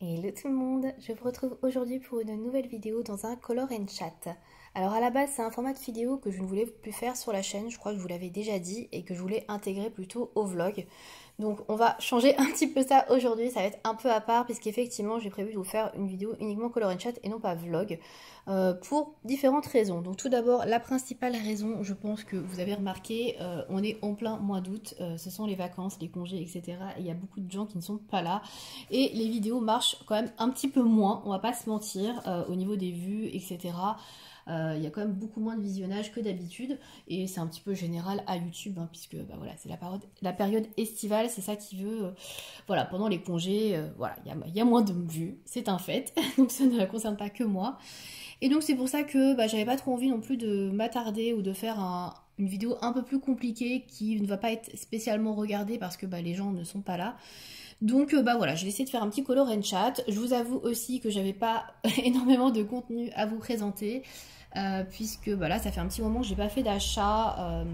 Hello tout le monde, je vous retrouve aujourd'hui pour une nouvelle vidéo dans un Color and Chat. Alors à la base c'est un format de vidéo que je ne voulais plus faire sur la chaîne, je crois que je vous l'avais déjà dit, et que je voulais intégrer plutôt au vlog. Donc on va changer un petit peu ça aujourd'hui, ça va être un peu à part puisqu'effectivement j'ai prévu de vous faire une vidéo uniquement Color and Chat et non pas vlog, pour différentes raisons. Donc tout d'abord la principale raison, je pense que vous avez remarqué, on est en plein mois d'août, ce sont les vacances, les congés, etc. Et il y a beaucoup de gens qui ne sont pas là et les vidéos marchent quand même un petit peu moins, on va pas se mentir, au niveau des vues, etc. Il y a quand même beaucoup moins de visionnage que d'habitude et c'est un petit peu général à YouTube, hein, puisque bah, voilà, c'est la période estivale, c'est ça qui veut, voilà, pendant les congés, voilà, il y a moins de vues, c'est un fait, donc ça ne concerne pas que moi. Et donc c'est pour ça que bah, j'avais pas trop envie non plus de m'attarder ou de faire une vidéo un peu plus compliquée qui ne va pas être spécialement regardée parce que bah, les gens ne sont pas là. Donc bah voilà, j'ai essayé de faire un petit color and chat. Je vous avoue aussi que j'avais pas énormément de contenu à vous présenter, puisque bah là ça fait un petit moment que j'ai pas fait d'achat,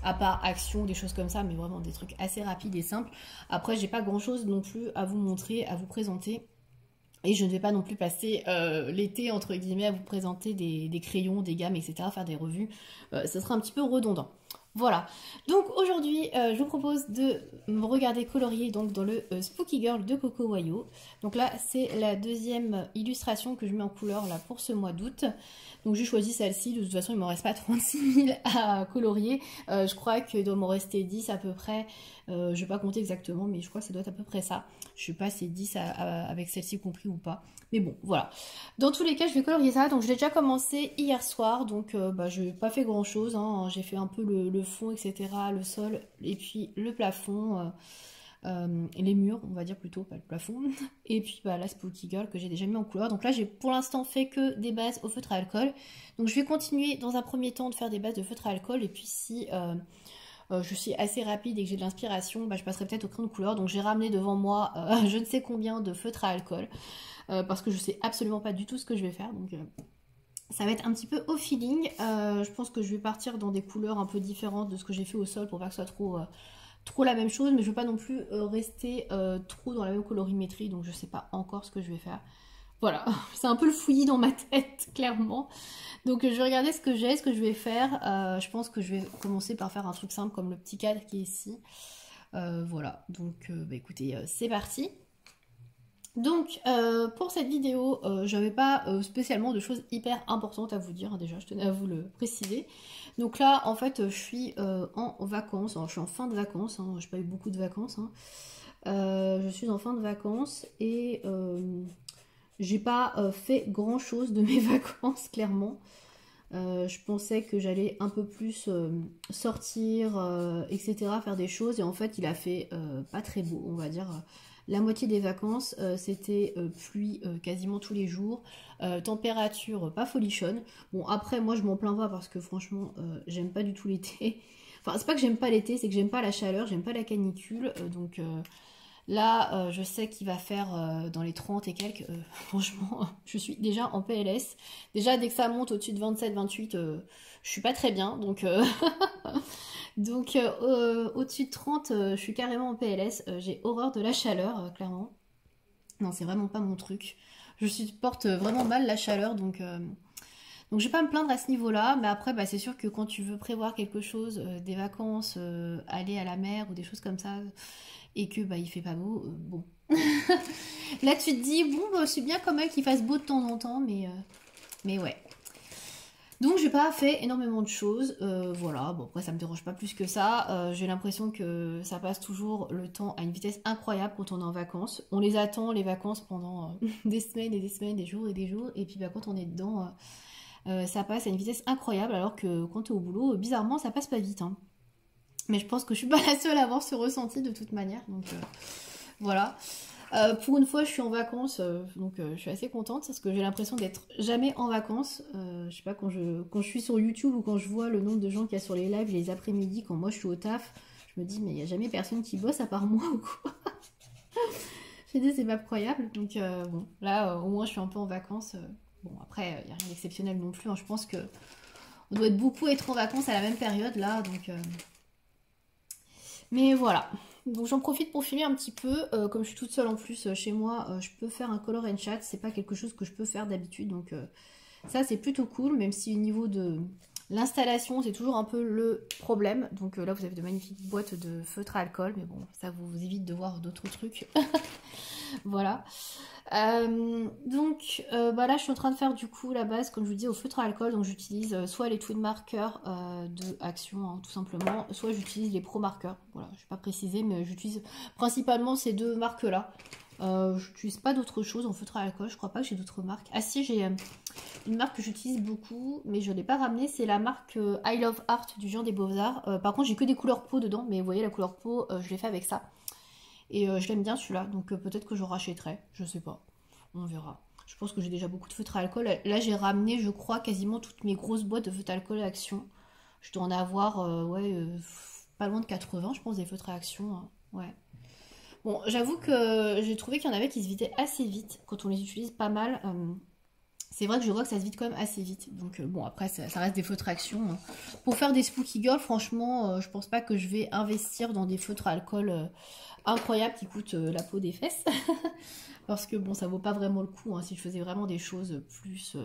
à part Action, des choses comme ça, mais vraiment des trucs assez rapides et simples. Après j'ai pas grand chose non plus à vous montrer, à vous présenter. Et je ne vais pas non plus passer l'été entre guillemets à vous présenter des crayons, des gammes, etc., faire des revues. Ce sera un petit peu redondant. Voilà, donc aujourd'hui je vous propose de me regarder colorier donc dans le Spooky Girl de Coco Wayo. Donc là c'est la deuxième illustration que je mets en couleur là pour ce mois d'août. Donc j'ai choisi celle-ci, de toute façon il ne m'en reste pas 36 000 à colorier. Je crois qu'il doit m'en rester 10 à peu près. Je ne vais pas compter exactement mais je crois que ça doit être à peu près ça. Je ne sais pas si c'est 10 avec celle-ci compris ou pas. Mais bon, voilà. Dans tous les cas, je vais colorier ça. Donc, je l'ai déjà commencé hier soir. Donc, bah, je n'ai pas fait grand-chose, hein. J'ai fait un peu le fond, etc., le sol, et puis le plafond, les murs, on va dire plutôt, pas le plafond. Et puis, bah, la Spooky Girl que j'ai déjà mis en couleur. Donc là, j'ai pour l'instant fait que des bases au feutre à alcool. Donc, je vais continuer dans un premier temps de faire des bases de feutre à alcool. Et puis, si... je suis assez rapide et que j'ai de l'inspiration, bah, je passerai peut-être au crayon de couleur. Donc j'ai ramené devant moi je ne sais combien de feutres à alcool, parce que je sais absolument pas du tout ce que je vais faire. Donc ça va être un petit peu au feeling. Je pense que je vais partir dans des couleurs un peu différentes de ce que j'ai fait au sol pour pas que ce soit trop la même chose. Mais je veux pas non plus rester trop dans la même colorimétrie. Donc je sais pas encore ce que je vais faire. Voilà, c'est un peu le fouillis dans ma tête, clairement. Donc je vais regarder ce que j'ai, ce que je vais faire. Je pense que je vais commencer par faire un truc simple comme le petit cadre qui est ici. Voilà, donc bah, écoutez, c'est parti. Donc pour cette vidéo, j'avais pas spécialement de choses hyper importantes à vous dire, hein, déjà je tenais à vous le préciser. Donc là en fait je suis en vacances, alors, je suis en fin de vacances, hein, j'ai pas eu beaucoup de vacances. Hein. Je suis en fin de vacances et... j'ai pas fait grand chose de mes vacances, clairement. Je pensais que j'allais un peu plus sortir, etc., faire des choses. Et en fait, il a fait pas très beau, on va dire. La moitié des vacances, c'était pluie quasiment tous les jours. Température pas folichonne. Bon, après, moi, je m'en plains pas parce que franchement, j'aime pas du tout l'été. Enfin, c'est pas que j'aime pas l'été, c'est que j'aime pas la chaleur, j'aime pas la canicule. Donc... là, je sais qu'il va faire dans les 30 et quelques. Franchement, je suis déjà en PLS. Déjà, dès que ça monte au-dessus de 27-28, je suis pas très bien. Donc, donc au-dessus de 30, je suis carrément en PLS. J'ai horreur de la chaleur, clairement. Non, c'est vraiment pas mon truc. Je supporte vraiment mal la chaleur, donc je vais pas me plaindre à ce niveau-là, mais après bah, c'est sûr que quand tu veux prévoir quelque chose, des vacances, aller à la mer ou des choses comme ça, et que bah il fait pas beau, bon. Là tu te dis, bon bah, c'est bien quand même qu'il fasse beau de temps en temps, mais ouais. Donc j'ai pas fait énormément de choses, voilà, bon après ça me dérange pas plus que ça, j'ai l'impression que ça passe toujours le temps à une vitesse incroyable quand on est en vacances. On les attend les vacances pendant des semaines et des semaines, des jours, et puis bah, quand on est dedans... ça passe à une vitesse incroyable alors que quand tu es au boulot, bizarrement ça passe pas vite. Hein. Mais je pense que je suis pas la seule à avoir ce ressenti de toute manière. Donc voilà. Pour une fois je suis en vacances, donc je suis assez contente parce que j'ai l'impression d'être jamais en vacances. Je sais pas, quand je suis sur YouTube ou quand je vois le nombre de gens qu'il y a sur les lives les après-midi, quand moi je suis au taf, je me dis mais il n'y a jamais personne qui bosse à part moi ou quoi. J'ai dit c'est pas croyable. Donc bon, là au moins je suis un peu en vacances. Bon, après, il n'y a rien d'exceptionnel non plus. Hein. Je pense que on doit être beaucoup être en vacances à la même période, là. Donc, mais voilà. Donc j'en profite pour filmer un petit peu. Comme je suis toute seule en plus chez moi, je peux faire un color and chat. C'est pas quelque chose que je peux faire d'habitude. Donc ça c'est plutôt cool. Même si au niveau de l'installation c'est toujours un peu le problème. Donc là vous avez de magnifiques boîtes de feutre à alcool. Mais bon, ça vous évite de voir d'autres trucs. Voilà. Donc là je suis en train de faire du coup la base comme je vous dis au feutre à alcool. Donc j'utilise soit les twin markers de Action hein, tout simplement, soit j'utilise les pro markers. Voilà, je vais pas préciser mais j'utilise principalement ces deux marques là. J'utilise pas d'autre chose en feutre à alcool, je crois pas que j'ai d'autres marques. Ah si, j'ai une marque que j'utilise beaucoup mais je l'ai pas ramenée, c'est la marque I Love Art du Jean des Beaux-Arts. Par contre j'ai que des couleurs peau dedans, mais vous voyez la couleur peau je l'ai fait avec ça. Et je l'aime bien celui-là, donc peut-être que je rachèterai, je sais pas, on verra. Je pense que j'ai déjà beaucoup de feutres à alcool. Là j'ai ramené, je crois, quasiment toutes mes grosses boîtes de feutres à alcool Action. Je dois en avoir, pas loin de 80, je pense, des feutres à Action. Hein. Ouais. Bon, j'avoue que j'ai trouvé qu'il y en avait qui se vidaient assez vite quand on les utilise pas mal. C'est vrai que je vois que ça se vide quand même assez vite. Donc bon, après, ça reste des feutres Action. Hein. Pour faire des spooky girls, franchement, je pense pas que je vais investir dans des feutres à alcool incroyables qui coûtent la peau des fesses. Parce que bon, ça vaut pas vraiment le coup. Hein. Si je faisais vraiment des choses plus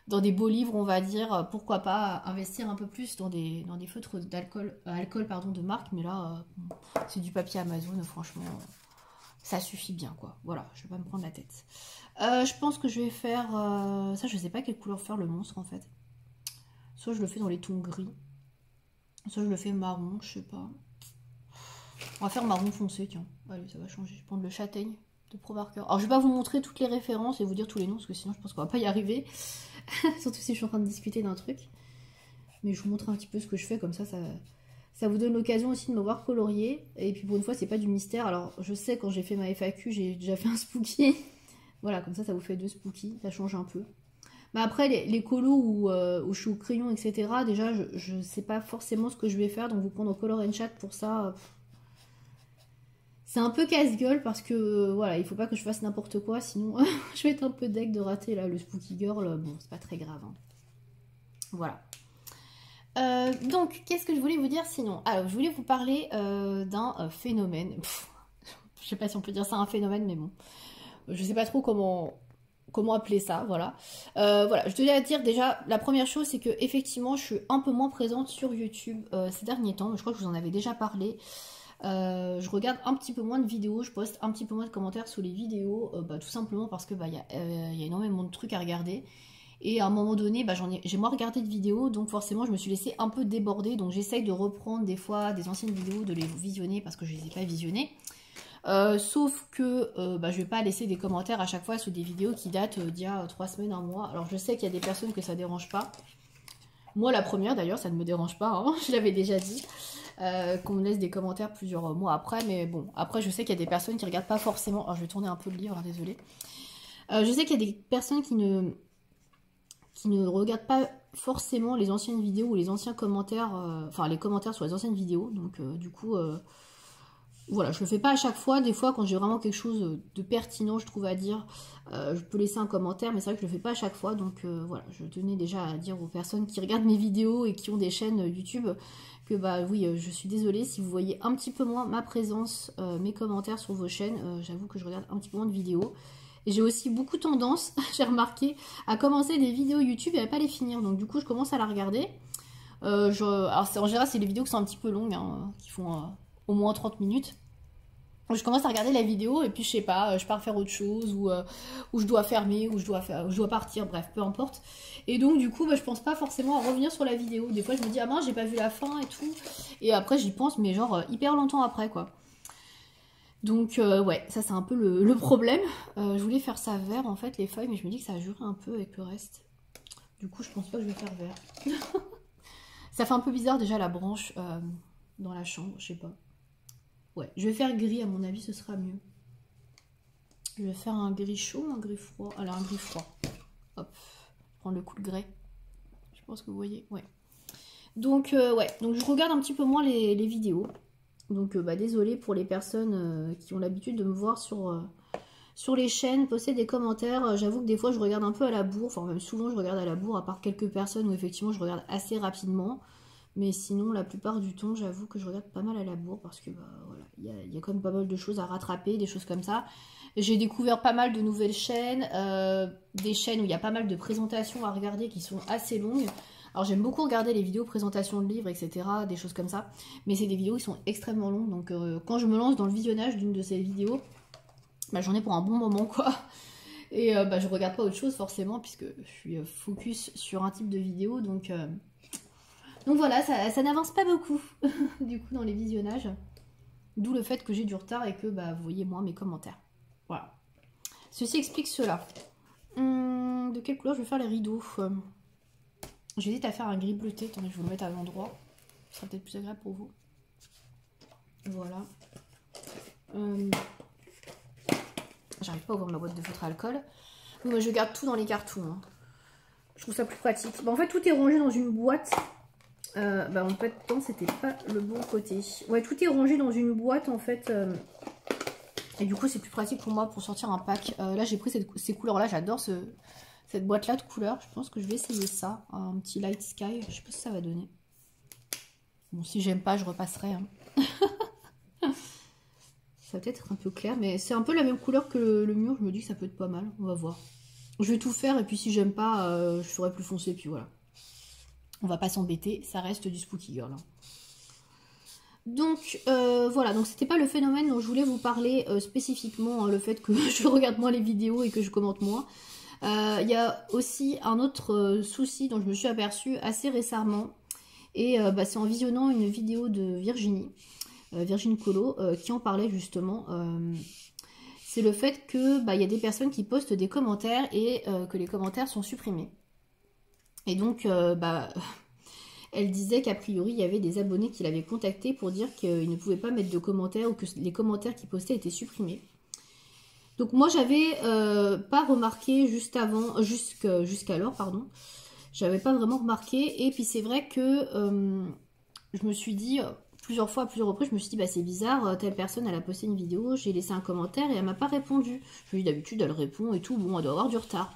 dans des beaux livres, on va dire, pourquoi pas investir un peu plus dans des feutres d'alcool pardon, de marque. Mais là, c'est du papier Amazon, franchement, ça suffit bien, quoi. Voilà, je vais pas me prendre la tête. Je pense que je vais faire... ça, je sais pas quelle couleur faire le monstre, en fait. Soit je le fais dans les tons gris. Soit je le fais marron, je sais pas. On va faire marron foncé, tiens. Allez, ça va changer. Je vais prendre le châtaigne de Pro Marker. Alors, je vais pas vous montrer toutes les références et vous dire tous les noms, parce que sinon, je pense qu'on va pas y arriver. Surtout si je suis en train de discuter d'un truc. Mais je vous montre un petit peu ce que je fais, comme ça vous donne l'occasion aussi de me voir colorier. Et puis, pour une fois, c'est pas du mystère. Alors, je sais, quand j'ai fait ma FAQ, j'ai déjà fait un spooky. Voilà, comme ça vous fait 2 spooky, ça change un peu. Mais après, les colos où je suis au crayon, etc., déjà, je sais pas forcément ce que je vais faire, donc vous prendre au color and chat pour ça, c'est un peu casse-gueule parce que, voilà, il faut pas que je fasse n'importe quoi, sinon je vais être un peu deg de rater, là, le spooky girl, bon, c'est pas très grave. Hein. Voilà. Donc, qu'est-ce que je voulais vous dire sinon? Alors, je voulais vous parler d'un phénomène. Je sais pas si on peut dire ça un phénomène, mais bon. Je sais pas trop comment appeler ça, voilà. Voilà, je tenais à dire déjà, la première chose, c'est que effectivement, je suis un peu moins présente sur YouTube ces derniers temps. Je crois que je vous en avais déjà parlé. Je regarde un petit peu moins de vidéos, je poste un petit peu moins de commentaires sous les vidéos, tout simplement parce que y a énormément de trucs à regarder. Et à un moment donné, j'ai moins regardé de vidéos, donc forcément je me suis laissée un peu déborder. Donc j'essaye de reprendre des fois des anciennes vidéos, de les visionner parce que je les ai pas visionnées. Sauf que je vais pas laisser des commentaires à chaque fois sous des vidéos qui datent d'il y a 3 semaines, 1 mois. Alors je sais qu'il y a des personnes que ça dérange pas. Moi la première d'ailleurs, ça ne me dérange pas, hein, je l'avais déjà dit. Qu'on me laisse des commentaires plusieurs mois après, mais bon, après je sais qu'il y a des personnes qui regardent pas forcément. Alors je vais tourner un peu le livre, hein, désolé. Je sais qu'il y a des personnes qui ne regardent pas forcément les anciennes vidéos ou les anciens commentaires, enfin les commentaires sur les anciennes vidéos, donc du coup... Voilà, je le fais pas à chaque fois. Des fois, quand j'ai vraiment quelque chose de pertinent, je trouve, à dire, je peux laisser un commentaire, mais c'est vrai que je le fais pas à chaque fois. Donc voilà, je tenais déjà à dire aux personnes qui regardent mes vidéos et qui ont des chaînes YouTube que oui, je suis désolée si vous voyez un petit peu moins ma présence, mes commentaires sur vos chaînes. J'avoue que je regarde un petit peu moins de vidéos. Et j'ai aussi beaucoup tendance, j'ai remarqué, à commencer des vidéos YouTube et à pas les finir. Donc du coup, je commence à la regarder. Alors en général, c'est les vidéos qui sont un petit peu longues, hein, qui font... au moins 30 minutes. Je commence à regarder la vidéo et puis je sais pas, je pars faire autre chose ou je dois fermer ou je dois partir, bref, peu importe. Et donc du coup, je pense pas forcément à revenir sur la vidéo. Des fois, je me dis ah mince, j'ai pas vu la fin et tout. Et après, j'y pense, mais genre hyper longtemps après, quoi. Donc ouais, ça c'est un peu le problème. Je voulais faire ça vert en fait, les feuilles, mais je me dis que ça a juré un peu avec le reste. Du coup, je pense pas que je vais faire vert. Ça fait un peu bizarre déjà la branche dans la chambre, je sais pas. Ouais, je vais faire gris, à mon avis, ce sera mieux. Je vais faire un gris chaud ou un gris froid? Alors, un gris froid. Hop, prendre le coup de grès. Je pense que vous voyez, ouais. Donc, ouais, donc je regarde un petit peu moins les vidéos. Donc, désolée pour les personnes qui ont l'habitude de me voir sur les chaînes, poster des commentaires. J'avoue que des fois, je regarde un peu à la bourre. Enfin, même souvent, je regarde à la bourre, à part quelques personnes où effectivement, je regarde assez rapidement. Mais sinon, la plupart du temps, j'avoue que je regarde pas mal à la bourre parce que bah, voilà, il y a quand même pas mal de choses à rattraper, des choses comme ça. J'ai découvert pas mal de nouvelles chaînes, des chaînes où il y a pas mal de présentations à regarder qui sont assez longues. Alors j'aime beaucoup regarder les vidéos présentations de livres, etc., des choses comme ça. Mais c'est des vidéos qui sont extrêmement longues, donc quand je me lance dans le visionnage d'une de ces vidéos, bah, j'en ai pour un bon moment, quoi. Et bah, je regarde pas autre chose forcément, puisque je suis focus sur un type de vidéo, donc voilà, ça n'avance pas beaucoup, du coup, dans les visionnages. D'où le fait que j'ai du retard et que bah, vous voyez moins mes commentaires. Voilà. Ceci explique cela. De quelle couleur je vais faire les rideaux? J'hésite à faire un gris bleuté. Attendez, je vais vous le mettre à l'endroit. Ce sera peut-être plus agréable pour vous. Voilà. J'arrive pas à ouvrir ma boîte de feutre à alcool. Oui, moi je garde tout dans les cartons. Hein. Je trouve ça plus pratique. Bah, en fait, tout est rangé dans une boîte. Bah, en fait, non, c'était pas le bon côté. Ouais, tout est rangé dans une boîte, en fait. Et du coup, c'est plus pratique pour moi pour sortir un pack. Là, j'ai pris ces couleurs-là. J'adore cette boîte-là de couleurs. Je pense que je vais essayer ça. Un petit light sky. Je sais pas ce que ça va donner. Bon, si j'aime pas, je repasserai. Hein. Ça va peut-être être un peu clair, mais c'est un peu la même couleur que le mur. Je me dis que ça peut être pas mal. On va voir. Je vais tout faire et puis si j'aime pas, je ferai plus foncé. Puis voilà. On va pas s'embêter. Ça reste du Spooky Girl. Hein. Donc voilà, donc c'était pas le phénomène dont je voulais vous parler spécifiquement, le fait que je regarde moins les vidéos et que je commente moins. Il y a aussi un autre souci dont je me suis aperçue assez récemment, et bah, c'est en visionnant une vidéo de Virginie Colo, qui en parlait justement. C'est le fait que bah, y a des personnes qui postent des commentaires et que les commentaires sont supprimés. Et donc, bah... Elle disait qu'a priori, il y avait des abonnés qui l'avaient contacté pour dire qu'ils ne pouvaient pas mettre de commentaires ou que les commentaires qu'ils postaient étaient supprimés. Donc moi, j'avais pas remarqué jusqu'alors, pardon. J'avais pas vraiment remarqué. Et puis c'est vrai que je me suis dit, plusieurs fois, à plusieurs reprises, je me suis dit, bah c'est bizarre, telle personne, elle a posté une vidéo, j'ai laissé un commentaire et elle m'a pas répondu. Je me dis, d'habitude, elle répond et tout, bon, elle doit avoir du retard.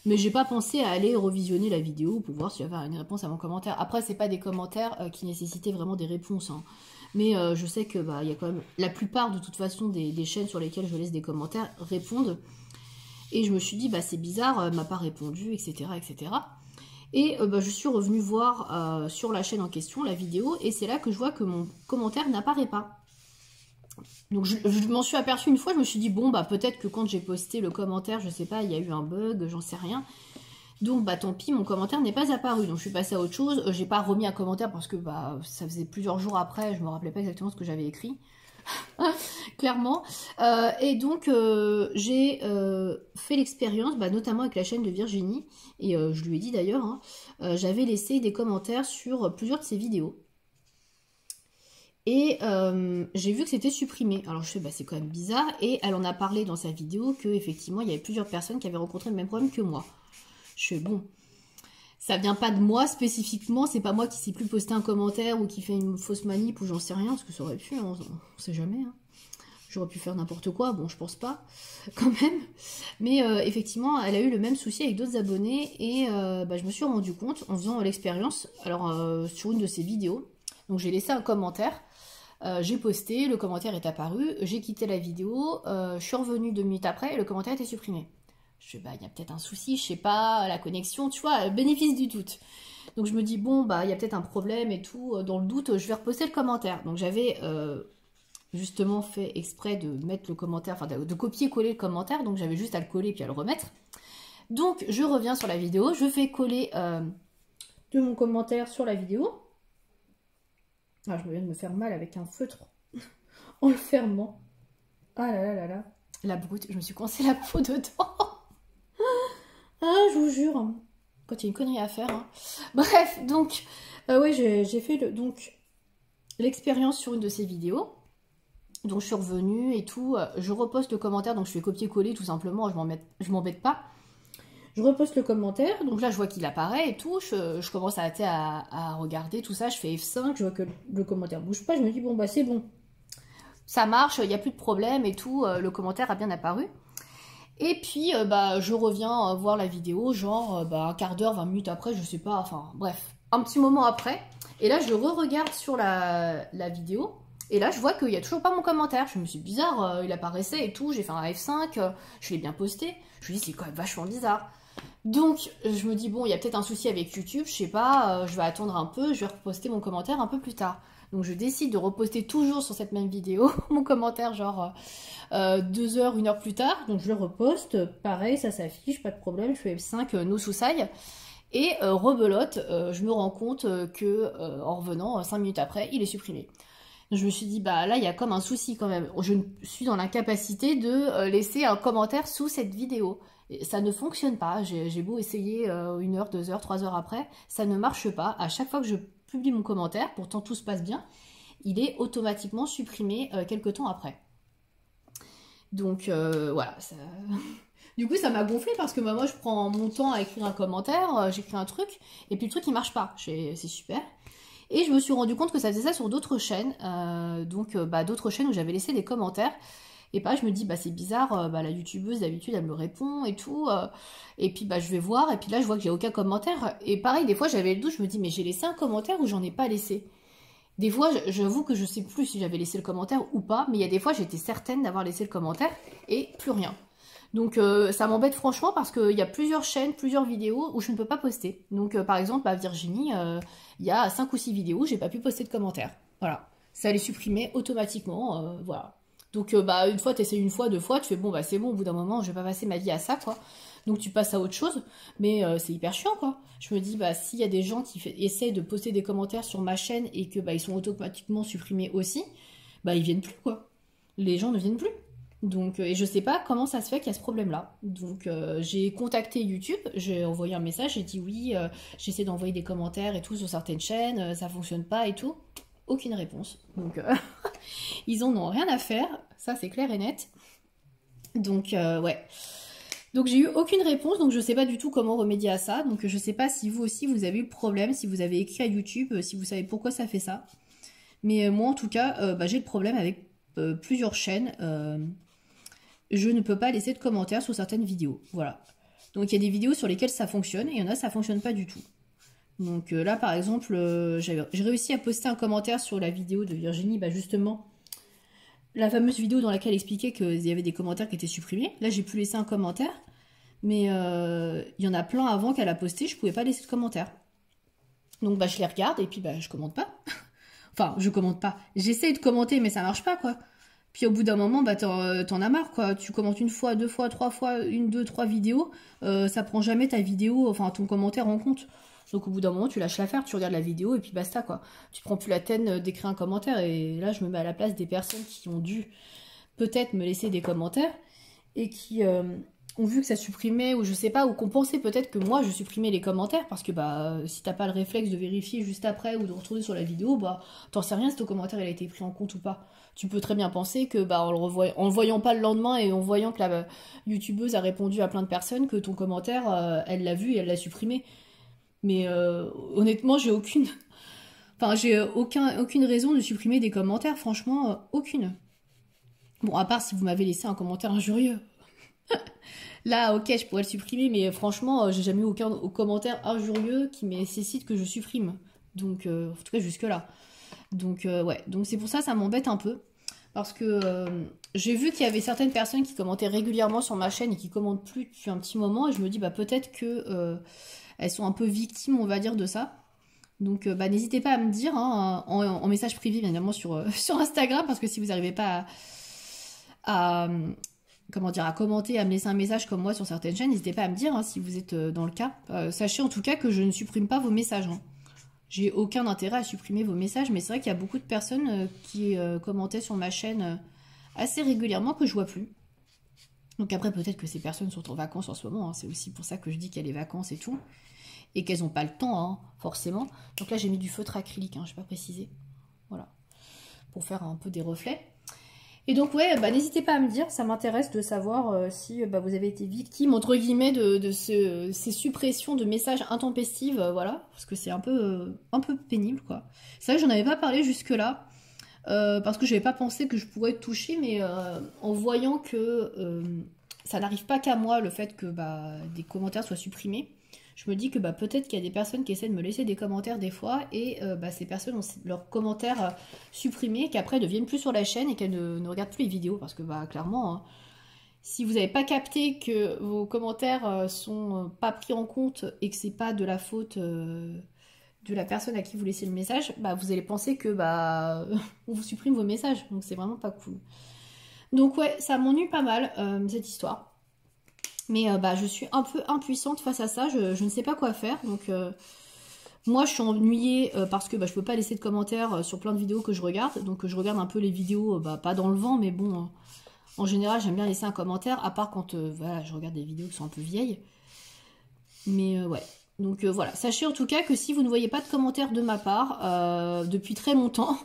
Mais j'ai pas pensé à aller revisionner la vidéo pour voir s'il y avait une réponse à mon commentaire. Après, c'est pas des commentaires qui nécessitaient vraiment des réponses. Hein. Mais je sais que bah, y a quand même la plupart de toute façon des chaînes sur lesquelles je laisse des commentaires répondent. Et je me suis dit, bah c'est bizarre, elle m'a pas répondu, etc. etc. Et bah, je suis revenue voir sur la chaîne en question la vidéo. Et c'est là que je vois que mon commentaire n'apparaît pas. Donc je m'en suis aperçue une fois, je me suis dit bon bah peut-être que quand j'ai posté le commentaire, je sais pas, il y a eu un bug, j'en sais rien. Donc bah tant pis, mon commentaire n'est pas apparu. Donc je suis passée à autre chose, j'ai pas remis un commentaire parce que bah ça faisait plusieurs jours après, je me rappelais pas exactement ce que j'avais écrit. Clairement. Et donc j'ai fait l'expérience, bah, notamment avec la chaîne de Virginie, et je lui ai dit d'ailleurs, hein, j'avais laissé des commentaires sur plusieurs de ses vidéos. Et j'ai vu que c'était supprimé. Alors je fais, bah c'est quand même bizarre. Et elle en a parlé dans sa vidéo qu'effectivement il y avait plusieurs personnes qui avaient rencontré le même problème que moi. Je fais, bon, ça vient pas de moi spécifiquement. C'est pas moi qui sais plus poster un commentaire ou qui fait une fausse manip ou j'en sais rien. Parce que ça aurait pu, on sait jamais. Hein. J'aurais pu faire n'importe quoi. Bon, je pense pas quand même. Mais effectivement, elle a eu le même souci avec d'autres abonnés. Et bah, je me suis rendu compte en faisant l'expérience. Alors sur une de ses vidéos. Donc j'ai laissé un commentaire. J'ai posté, le commentaire est apparu, j'ai quitté la vidéo, je suis revenue 2 minutes après et le commentaire était supprimé. Je sais, bah, il y a peut-être un souci, je sais pas, la connexion, tu vois, bénéfice du doute. Donc je me dis, bon, bah, il y a peut-être un problème et tout, dans le doute, je vais reposter le commentaire. Donc j'avais justement fait exprès de mettre le commentaire, enfin de copier-coller le commentaire, donc j'avais juste à le coller puis à le remettre. Donc je reviens sur la vidéo, je fais coller de mon commentaire sur la vidéo. Ah, je viens de me faire mal avec un feutre en le fermant. Ah là là là là. La brute, je me suis coincé la peau dedans. Ah, je vous jure. Quand il y a une connerie à faire. Hein. Bref, donc, ouais, j'ai fait l'expérience sur une de ces vidéos. Donc, je suis revenue et tout. Je reposte le commentaire, donc je fais copier-coller tout simplement. Je m'embête pas. Je reposte le commentaire, donc là je vois qu'il apparaît et tout, je commence à regarder tout ça, je fais F5, je vois que le commentaire bouge pas, je me dis bon bah c'est bon, ça marche, il n'y a plus de problème et tout, le commentaire a bien apparu. Et puis bah je reviens voir la vidéo, genre bah, un quart d'heure, 20 minutes après, je sais pas, enfin bref, un petit moment après, Et là, je re-regarde sur la vidéo. Et là, je vois qu'il n'y a toujours pas mon commentaire. Je me suis dit, bizarre, il apparaissait et tout. J'ai fait un F5, je l'ai bien posté. Je me dis, c'est quand même vachement bizarre. Donc, je me dis, bon, il y a peut-être un souci avec YouTube. Je sais pas, je vais attendre un peu. Je vais reposter mon commentaire un peu plus tard. Donc, je décide de reposter toujours sur cette même vidéo mon commentaire, genre 2 heures, 1 heure plus tard. Donc, je le reposte. Pareil, ça s'affiche, pas de problème. Je fais F5, no sousaille. Et rebelote, je me rends compte que en revenant 5 minutes après, il est supprimé. Donc, je me suis dit, bah là, il y a comme un souci quand même. Je suis dans l'incapacité de laisser un commentaire sous cette vidéo. Et ça ne fonctionne pas. J'ai beau essayer 1 heure, 2 heures, 3 heures après, ça ne marche pas. À chaque fois que je publie mon commentaire, pourtant tout se passe bien, il est automatiquement supprimé quelques temps après. Donc voilà, ça... Du coup, ça m'a gonflé parce que bah, moi, je prends mon temps à écrire un commentaire, j'écris un truc, et puis le truc, il marche pas. C'est super. Et je me suis rendu compte que ça faisait ça sur d'autres chaînes, d'autres chaînes où j'avais laissé des commentaires. Et pareil, je me dis, bah c'est bizarre, la youtubeuse d'habitude, elle me répond et tout. Et puis bah je vais voir, et puis là, je vois que j'ai aucun commentaire. Et pareil, des fois, j'avais le doute, je me dis, mais j'ai laissé un commentaire ou j'en ai pas laissé. Des fois, j'avoue que je sais plus si j'avais laissé le commentaire ou pas, mais il y a des fois, j'étais certaine d'avoir laissé le commentaire et plus rien. Donc ça m'embête franchement parce qu'il y a plusieurs chaînes, plusieurs vidéos où je ne peux pas poster. Donc par exemple, Virginie, il y a 5 ou 6 vidéos où j'ai pas pu poster de commentaires. Voilà. Ça les supprimait automatiquement, voilà. Donc une fois, tu essaies une fois, 2 fois, tu fais bon, bah c'est bon, au bout d'un moment, je vais pas passer ma vie à ça, quoi. Donc tu passes à autre chose, mais c'est hyper chiant, quoi. Je me dis, bah s'il y a des gens qui essaient de poster des commentaires sur ma chaîne et que bah ils sont automatiquement supprimés aussi, bah ils viennent plus, quoi. Les gens ne viennent plus. Donc, et je sais pas comment ça se fait qu'il y a ce problème-là. Donc, j'ai contacté YouTube, j'ai envoyé un message, j'ai dit oui, j'essaie d'envoyer des commentaires et tout sur certaines chaînes, ça fonctionne pas et tout. Aucune réponse. Donc, ils en ont rien à faire, ça c'est clair et net. Donc, ouais. Donc, j'ai eu aucune réponse, donc je sais pas du tout comment remédier à ça. Donc, je sais pas si vous aussi vous avez eu le problème, si vous avez écrit à YouTube, si vous savez pourquoi ça fait ça. Mais moi, en tout cas, j'ai le problème avec plusieurs chaînes. Je ne peux pas laisser de commentaires sur certaines vidéos. Voilà. Donc il y a des vidéos sur lesquelles ça fonctionne et il y en a ça fonctionne pas du tout. Donc là par exemple, j'ai réussi à poster un commentaire sur la vidéo de Virginie, bah justement, la fameuse vidéo dans laquelle elle expliquait qu'il y avait des commentaires qui étaient supprimés. Là j'ai pu laisser un commentaire, mais il y en a plein avant qu'elle a posté, je pouvais pas laisser de commentaire. Donc bah je les regarde et puis bah je commente pas. Enfin, je commente pas. J'essaye de commenter mais ça marche pas quoi. Puis au bout d'un moment, bah t'en as marre quoi. Tu commentes 1 fois, 2 fois, 3 fois, 1, 2, 3 vidéos, ça prend jamais ta vidéo, enfin ton commentaire en compte. Donc au bout d'un moment, tu lâches l'affaire, tu regardes la vidéo et puis basta quoi. Tu prends plus la peine d'écrire un commentaire et là je me mets à la place des personnes qui ont dû peut-être me laisser des commentaires et qui ont vu que ça supprimait ou je sais pas, ou qu'on pensait peut-être que moi je supprimais les commentaires parce que bah si t'as pas le réflexe de vérifier juste après ou de retourner sur la vidéo, bah t'en sais rien si ton commentaire il a été pris en compte ou pas. Tu peux très bien penser que bah en le voyant pas le lendemain et en voyant que la youtubeuse a répondu à plein de personnes que ton commentaire elle l'a vu et elle l'a supprimé. Mais honnêtement j'ai aucune enfin j'ai aucune raison de supprimer des commentaires, franchement aucune. Bon, à part si vous m'avez laissé un commentaire injurieux. Là, ok, je pourrais le supprimer, mais franchement, j'ai jamais eu aucun commentaire injurieux qui nécessite que je supprime. Donc, en tout cas, jusque-là. Donc, ouais. Donc, c'est pour ça, ça m'embête un peu. Parce que j'ai vu qu'il y avait certaines personnes qui commentaient régulièrement sur ma chaîne et qui commentent plus depuis un petit moment. Et je me dis, bah, peut-être que elles sont un peu victimes, on va dire, de ça. Donc, bah, n'hésitez pas à me dire, hein, en message privé, bien évidemment, sur Instagram. Parce que si vous n'arrivez pas à comment dire, à commenter, à me laisser un message comme moi sur certaines chaînes, n'hésitez pas à me dire hein, si vous êtes dans le cas. Sachez en tout cas que je ne supprime pas vos messages. Hein. J'ai aucun intérêt à supprimer vos messages, mais c'est vrai qu'il y a beaucoup de personnes qui commentaient sur ma chaîne assez régulièrement que je vois plus. Donc après, peut-être que ces personnes sont en vacances en ce moment. Hein. C'est aussi pour ça que je dis qu'il y a les vacances et tout. Et qu'elles n'ont pas le temps, hein, forcément. Donc là, j'ai mis du feutre acrylique, hein, je n'ai pas précisé. Voilà. Pour faire un peu des reflets. Et donc ouais, bah, n'hésitez pas à me dire, ça m'intéresse de savoir si vous avez été victime, entre guillemets, de ces suppressions de messages intempestives, voilà, parce que c'est un peu pénible, quoi. C'est vrai que j'en avais pas parlé jusque-là, parce que j'avais pas pensé que je pourrais être touchée, mais en voyant que ça n'arrive pas qu'à moi, le fait que des commentaires soient supprimés, je me dis que peut-être qu'il y a des personnes qui essaient de me laisser des commentaires des fois, et ces personnes ont leurs commentaires supprimés, qu'après ne viennent plus sur la chaîne et qu'elles ne regardent plus les vidéos, parce que clairement, hein, si vous n'avez pas capté que vos commentaires sont pas pris en compte et que c'est pas de la faute de la personne à qui vous laissez le message, vous allez penser que on vous supprime vos messages, donc c'est vraiment pas cool. Donc ouais, ça m'ennuie pas mal cette histoire. Mais je suis un peu impuissante face à ça, je ne sais pas quoi faire. Donc moi je suis ennuyée parce que je peux pas laisser de commentaires sur plein de vidéos que je regarde. Donc je regarde un peu les vidéos, pas dans le vent, mais bon, en général j'aime bien laisser un commentaire, à part quand je regarde des vidéos qui sont un peu vieilles. Mais ouais. Donc voilà, sachez en tout cas que si vous ne voyez pas de commentaires de ma part depuis très longtemps,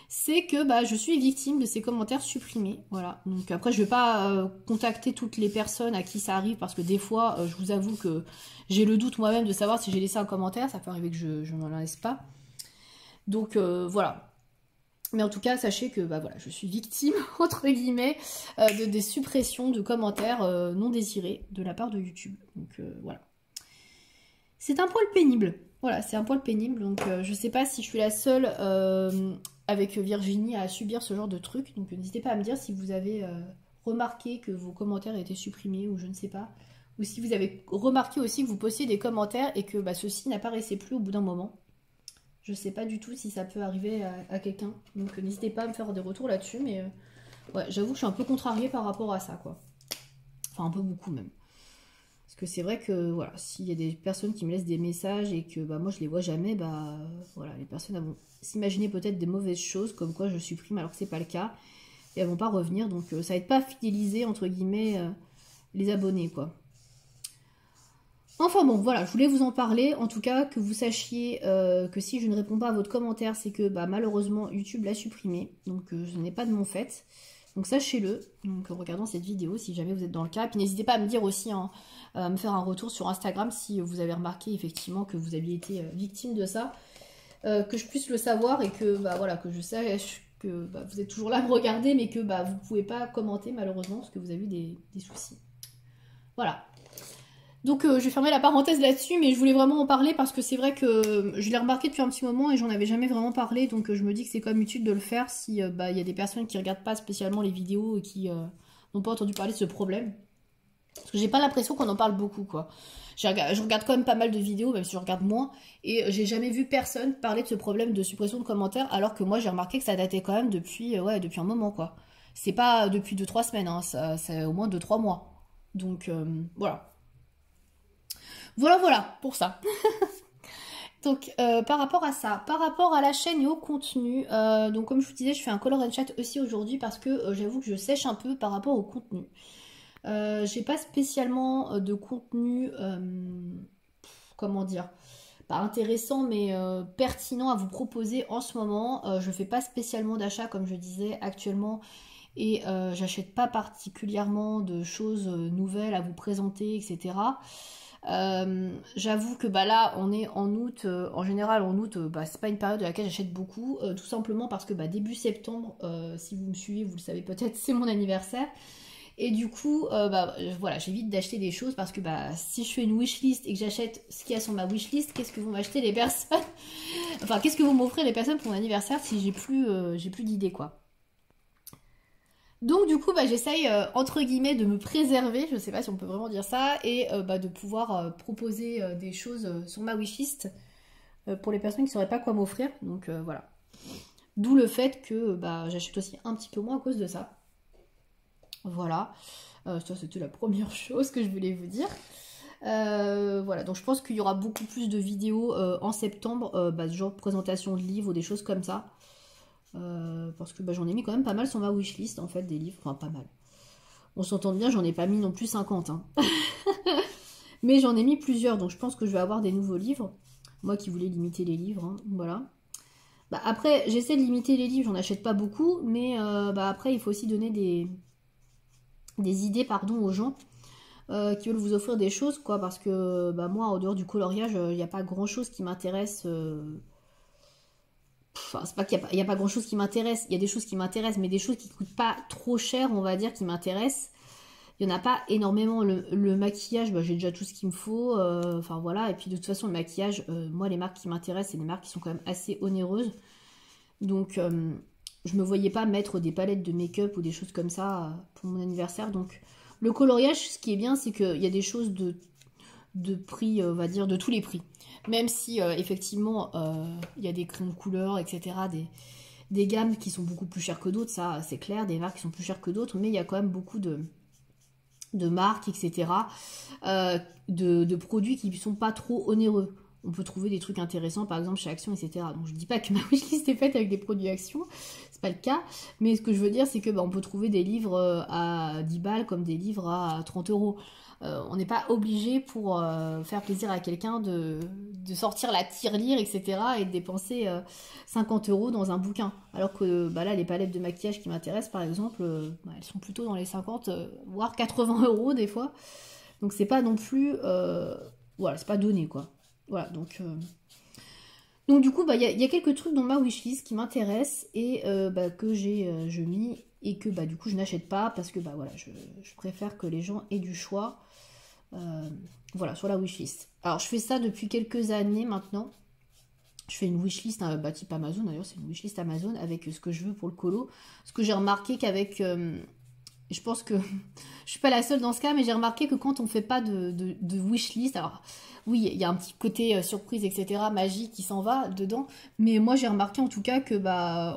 c'est que je suis victime de ces commentaires supprimés. Voilà. Donc après, je ne vais pas contacter toutes les personnes à qui ça arrive, parce que des fois, je vous avoue que j'ai le doute moi-même de savoir si j'ai laissé un commentaire. Ça peut arriver que je n'en laisse pas. Donc voilà. Mais en tout cas, sachez que voilà, je suis victime, entre guillemets, des suppressions de commentaires non désirés de la part de YouTube. Donc voilà. C'est un poil pénible. Voilà, c'est un poil pénible. Donc je sais pas si je suis la seule avec Virginie à subir ce genre de truc. Donc n'hésitez pas à me dire si vous avez remarqué que vos commentaires étaient supprimés ou je ne sais pas. Ou si vous avez remarqué aussi que vous postiez des commentaires et que ceci n'apparaissait plus au bout d'un moment. Je sais pas du tout si ça peut arriver à quelqu'un. Donc n'hésitez pas à me faire des retours là-dessus. Mais ouais, j'avoue que je suis un peu contrariée par rapport à ça, quoi. Enfin, un peu beaucoup même. Parce que c'est vrai que, voilà, s'il y a des personnes qui me laissent des messages et que moi je les vois jamais, voilà, les personnes vont s'imaginer peut-être des mauvaises choses, comme quoi je supprime alors que c'est pas le cas. Et elles vont pas revenir, donc ça aide pas à fidéliser, entre guillemets, les abonnés, quoi. Enfin bon, voilà, je voulais vous en parler. En tout cas, que vous sachiez que si je ne réponds pas à votre commentaire, c'est que malheureusement YouTube l'a supprimé. Donc je n'ai pas de mon fait. Donc sachez-le, donc en regardant cette vidéo, si jamais vous êtes dans le cas. Puis n'hésitez pas à me dire aussi, à me faire un retour sur Instagram si vous avez remarqué effectivement que vous aviez été victime de ça. Que je puisse le savoir et que voilà, que je sache que vous êtes toujours là à me regarder, mais que vous ne pouvez pas commenter malheureusement parce que vous avez eu des soucis. Voilà. Donc je vais fermer la parenthèse là-dessus, mais je voulais vraiment en parler parce que c'est vrai que je l'ai remarqué depuis un petit moment et j'en avais jamais vraiment parlé, donc je me dis que c'est quand même utile de le faire si y a des personnes qui regardent pas spécialement les vidéos et qui n'ont pas entendu parler de ce problème. Parce que j'ai pas l'impression qu'on en parle beaucoup, quoi. Je regarde quand même pas mal de vidéos, même si je regarde moins, et j'ai jamais vu personne parler de ce problème de suppression de commentaires, alors que moi j'ai remarqué que ça datait quand même depuis un moment, quoi. C'est pas depuis 2-3 semaines, hein, c'est au moins 2-3 mois. Donc voilà. Voilà pour ça. Donc par rapport à ça, par rapport à la chaîne et au contenu, donc comme je vous disais, je fais un color and chat aussi aujourd'hui parce que j'avoue que je sèche un peu par rapport au contenu. J'ai pas spécialement de contenu, comment dire, pas intéressant mais pertinent à vous proposer en ce moment. Je fais pas spécialement d'achat comme je disais actuellement. Et j'achète pas particulièrement de choses nouvelles à vous présenter, etc. J'avoue que là on est en août, en général en août c'est pas une période de laquelle j'achète beaucoup, tout simplement parce que début septembre, si vous me suivez vous le savez peut-être, c'est mon anniversaire. Et du coup, voilà, j'évite d'acheter des choses parce que si je fais une wishlist et que j'achète ce qu'il y a sur ma wishlist, qu'est-ce que vont m'acheter les personnes? Enfin, qu'est-ce que vont m'offrir les personnes pour mon anniversaire si j'ai plus d'idées, quoi. Donc du coup, j'essaye, entre guillemets, de me préserver, je sais pas si on peut vraiment dire ça, et de pouvoir proposer des choses sur ma wishlist pour les personnes qui ne sauraient pas quoi m'offrir. Donc voilà. D'où le fait que j'achète aussi un petit peu moins à cause de ça. Voilà. Ça, c'était la première chose que je voulais vous dire. Voilà, donc je pense qu'il y aura beaucoup plus de vidéos en septembre, genre de présentation de livres ou des choses comme ça. Parce que j'en ai mis quand même pas mal sur ma wishlist en fait, des livres, enfin pas mal. On s'entend bien, j'en ai pas mis non plus 50, hein. Mais j'en ai mis plusieurs, donc je pense que je vais avoir des nouveaux livres. Moi qui voulais limiter les livres, hein, voilà. Après, j'essaie de limiter les livres, j'en achète pas beaucoup, mais après il faut aussi donner des idées aux gens qui veulent vous offrir des choses, quoi, parce que moi, en dehors du coloriage, il n'y a pas grand chose qui m'intéresse. Enfin, c'est pas qu'il n'y a pas grand chose qui m'intéresse, il y a des choses qui m'intéressent, mais des choses qui coûtent pas trop cher, on va dire, qui m'intéressent. Il n'y en a pas énormément. Le maquillage, bah, j'ai déjà tout ce qu'il me faut. Enfin voilà, et puis de toute façon, le maquillage, moi les marques qui m'intéressent, c'est des marques qui sont quand même assez onéreuses. Donc je me voyais pas mettre des palettes de make-up ou des choses comme ça pour mon anniversaire. Donc le coloriage, ce qui est bien, c'est qu'il y a des choses de prix, on va dire, de tous les prix. Même si effectivement, il y a des crayons de couleur, etc., des gammes qui sont beaucoup plus chères que d'autres, ça c'est clair, des marques qui sont plus chères que d'autres, mais il y a quand même beaucoup de marques, etc., de produits qui ne sont pas trop onéreux. On peut trouver des trucs intéressants, par exemple chez Action, etc. Donc je dis pas que ma wishlist est faite avec des produits Action, c'est pas le cas, mais ce que je veux dire, c'est que on peut trouver des livres à 10 balles comme des livres à 30 euros. On n'est pas obligé pour faire plaisir à quelqu'un de sortir la tirelire, etc. et de dépenser 50 euros dans un bouquin. Alors que là, les palettes de maquillage qui m'intéressent, par exemple, elles sont plutôt dans les 50, voire 80 euros des fois. Donc c'est pas non plus... voilà, c'est pas donné, quoi. Voilà, donc du coup, il y a quelques trucs dans ma wishlist qui m'intéressent et que je mis et que du coup je n'achète pas parce que voilà, je préfère que les gens aient du choix. Voilà, sur la wishlist. Alors je fais ça depuis quelques années maintenant. Je fais une wishlist type Amazon, d'ailleurs c'est une wishlist Amazon avec ce que je veux pour le colo. Ce que j'ai remarqué qu'avec... je pense que je suis pas la seule dans ce cas, mais j'ai remarqué que quand on fait pas de wishlist, alors oui, il y a un petit côté surprise, etc., magie qui s'en va dedans, mais moi j'ai remarqué en tout cas que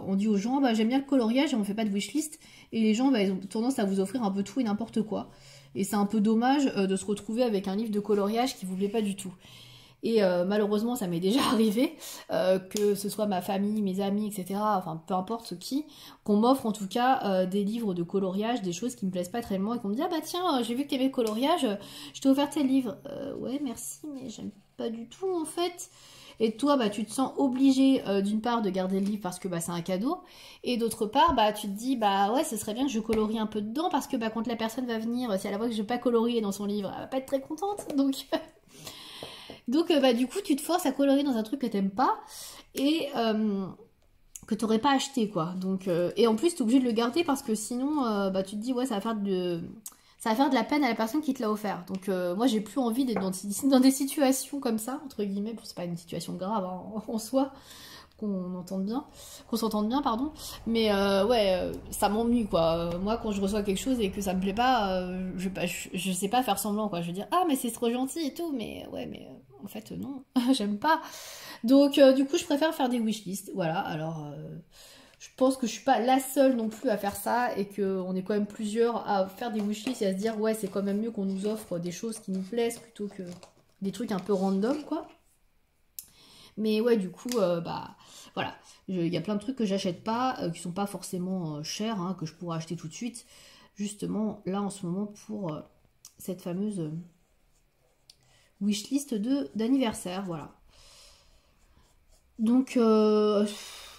on dit aux gens, j'aime bien le coloriage et on fait pas de wishlist, et les gens ils ont tendance à vous offrir un peu tout et n'importe quoi. Et c'est un peu dommage de se retrouver avec un livre de coloriage qui vous plaît pas du tout. Et malheureusement, ça m'est déjà arrivé, que ce soit ma famille, mes amis, etc., enfin peu importe qui, qu'on m'offre en tout cas des livres de coloriage, des choses qui me plaisent pas tellement, et qu'on me dit, ah bah tiens, j'ai vu que t'aimais le coloriage, je t'ai offert tel livre. Ouais, merci, mais j'aime pas du tout en fait. Et toi, tu te sens obligé d'une part de garder le livre parce que c'est un cadeau, et d'autre part, tu te dis, ouais, ce serait bien que je colorie un peu dedans, parce que quand la personne va venir, si elle voit que je vais pas colorier dans son livre, elle va pas être très contente, donc... Donc du coup tu te forces à colorier dans un truc que t'aimes pas et que t'aurais pas acheté quoi. Donc, et en plus t'es obligé de le garder parce que sinon tu te dis ouais ça va faire de la peine à la personne qui te l'a offert. Donc moi j'ai plus envie d'être dans des situations comme ça, entre guillemets, bon, c'est pas une situation grave en soi, qu'on s'entende bien, pardon. Mais ça m'ennuie quoi. Moi quand je reçois quelque chose et que ça me plaît pas, je sais pas faire semblant quoi. Je veux dire ah mais c'est trop gentil et tout, mais ouais mais en fait non, j'aime pas. Donc du coup je préfère faire des wishlists. Voilà, alors je pense que je suis pas la seule non plus à faire ça et qu'on est quand même plusieurs à faire des wishlists et à se dire ouais c'est quand même mieux qu'on nous offre des choses qui nous plaisent plutôt que des trucs un peu random quoi. Mais ouais, du coup, voilà. Il y a plein de trucs que j'achète pas, qui sont pas forcément chers, hein, que je pourrais acheter tout de suite. Justement, là, en ce moment, pour cette fameuse wishlist d'anniversaire, voilà. Donc,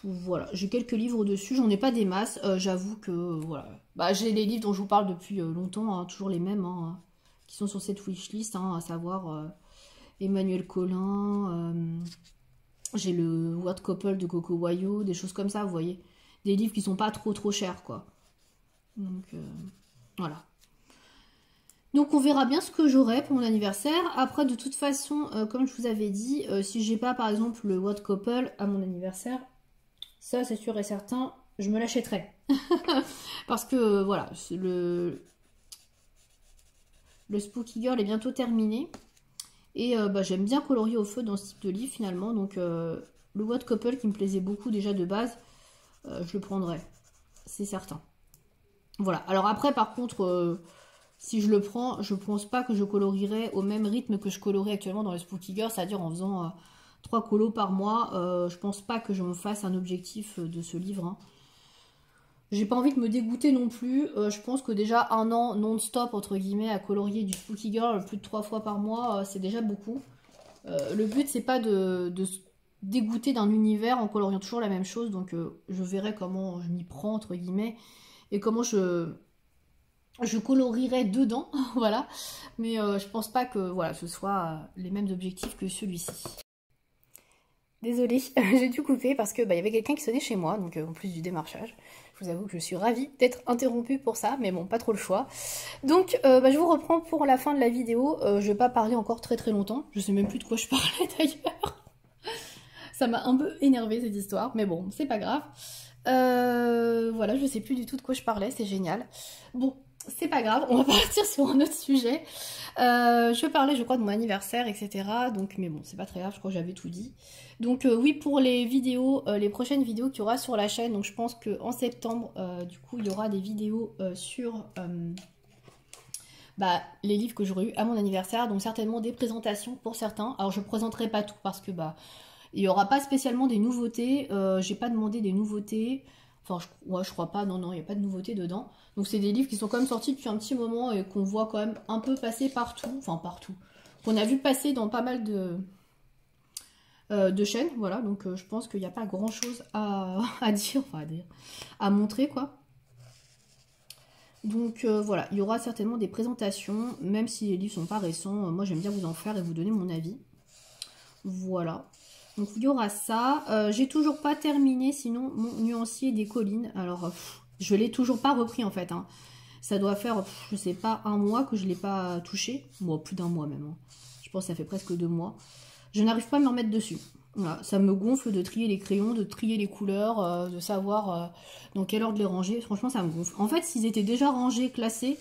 voilà. J'ai quelques livres dessus, j'en ai pas des masses. J'avoue que, voilà. J'ai les livres dont je vous parle depuis longtemps, hein, toujours les mêmes, hein, qui sont sur cette wishlist, hein, à savoir Emmanuel Collin... j'ai le Word Couple de Coco Wayo, des choses comme ça, vous voyez. Des livres qui sont pas trop chers, quoi. Donc, voilà. Donc, on verra bien ce que j'aurai pour mon anniversaire. Après, de toute façon, comme je vous avais dit, si j'ai pas, par exemple, le Word Couple à mon anniversaire, ça, c'est sûr et certain, je me l'achèterai. Parce que, voilà, le Spooky Girl est bientôt terminé. Et j'aime bien colorier au feu dans ce type de livre finalement. Donc le Word Couple qui me plaisait beaucoup déjà de base, je le prendrai. C'est certain. Voilà. Alors après par contre, si je le prends, je pense pas que je colorierai au même rythme que je colorie actuellement dans le Spooky Girl. C'est-à-dire en faisant 3 colos par mois. Je pense pas que je me fasse un objectif de ce livre. Hein. J'ai pas envie de me dégoûter non plus. Je pense que déjà un an non-stop, entre guillemets, à colorier du Spooky Girl plus de 3 fois par mois, c'est déjà beaucoup. Le but, c'est pas de se dégoûter d'un univers en coloriant toujours la même chose. Donc, je verrai comment je m'y prends, entre guillemets, et comment je colorierai dedans. Voilà. Mais je pense pas que voilà, ce soit les mêmes objectifs que celui-ci. Désolée, j'ai dû couper parce que y avait quelqu'un qui sonnait chez moi, donc en plus du démarchage. Je vous avoue que je suis ravie d'être interrompue pour ça, mais bon, pas trop le choix. Donc, je vous reprends pour la fin de la vidéo. Je vais pas parler encore très longtemps. Je sais même plus de quoi je parlais d'ailleurs. Ça m'a un peu énervé cette histoire, mais bon, c'est pas grave. Voilà, je sais plus du tout de quoi je parlais, c'est génial. Bon, c'est pas grave, on va partir sur un autre sujet. Je parlais, je crois, de mon anniversaire, etc. Donc, mais bon, c'est pas très grave, je crois que j'avais tout dit. Donc oui, pour les vidéos, les prochaines vidéos qu'il y aura sur la chaîne, donc je pense qu'en septembre, du coup, il y aura des vidéos sur les livres que j'aurais eu à mon anniversaire, donc certainement des présentations pour certains. Alors je présenterai pas tout parce que il n'y aura pas spécialement des nouveautés, j'ai pas demandé des nouveautés, enfin je crois pas, non, il n'y a pas de nouveautés dedans. Donc c'est des livres qui sont quand même sortis depuis un petit moment et qu'on voit quand même un peu passer partout, enfin partout, qu'on a vu passer dans pas mal de chaînes, voilà, donc je pense qu'il n'y a pas grand chose à dire, enfin à montrer quoi. Donc voilà, il y aura certainement des présentations, même si les livres sont pas récents, moi j'aime bien vous en faire et vous donner mon avis. Voilà. Donc il y aura ça. J'ai toujours pas terminé sinon mon nuancier des collines. Alors je l'ai toujours pas repris en fait. Hein. Ça doit faire, je sais pas, un mois que je l'ai pas touché. Bon, plus d'un mois même. Hein. Je pense que ça fait presque 2 mois. Je n'arrive pas à me remettre dessus. Voilà. Ça me gonfle de trier les crayons, de trier les couleurs, de savoir dans quel ordre les ranger. Franchement ça me gonfle. En fait s'ils étaient déjà rangés, classés,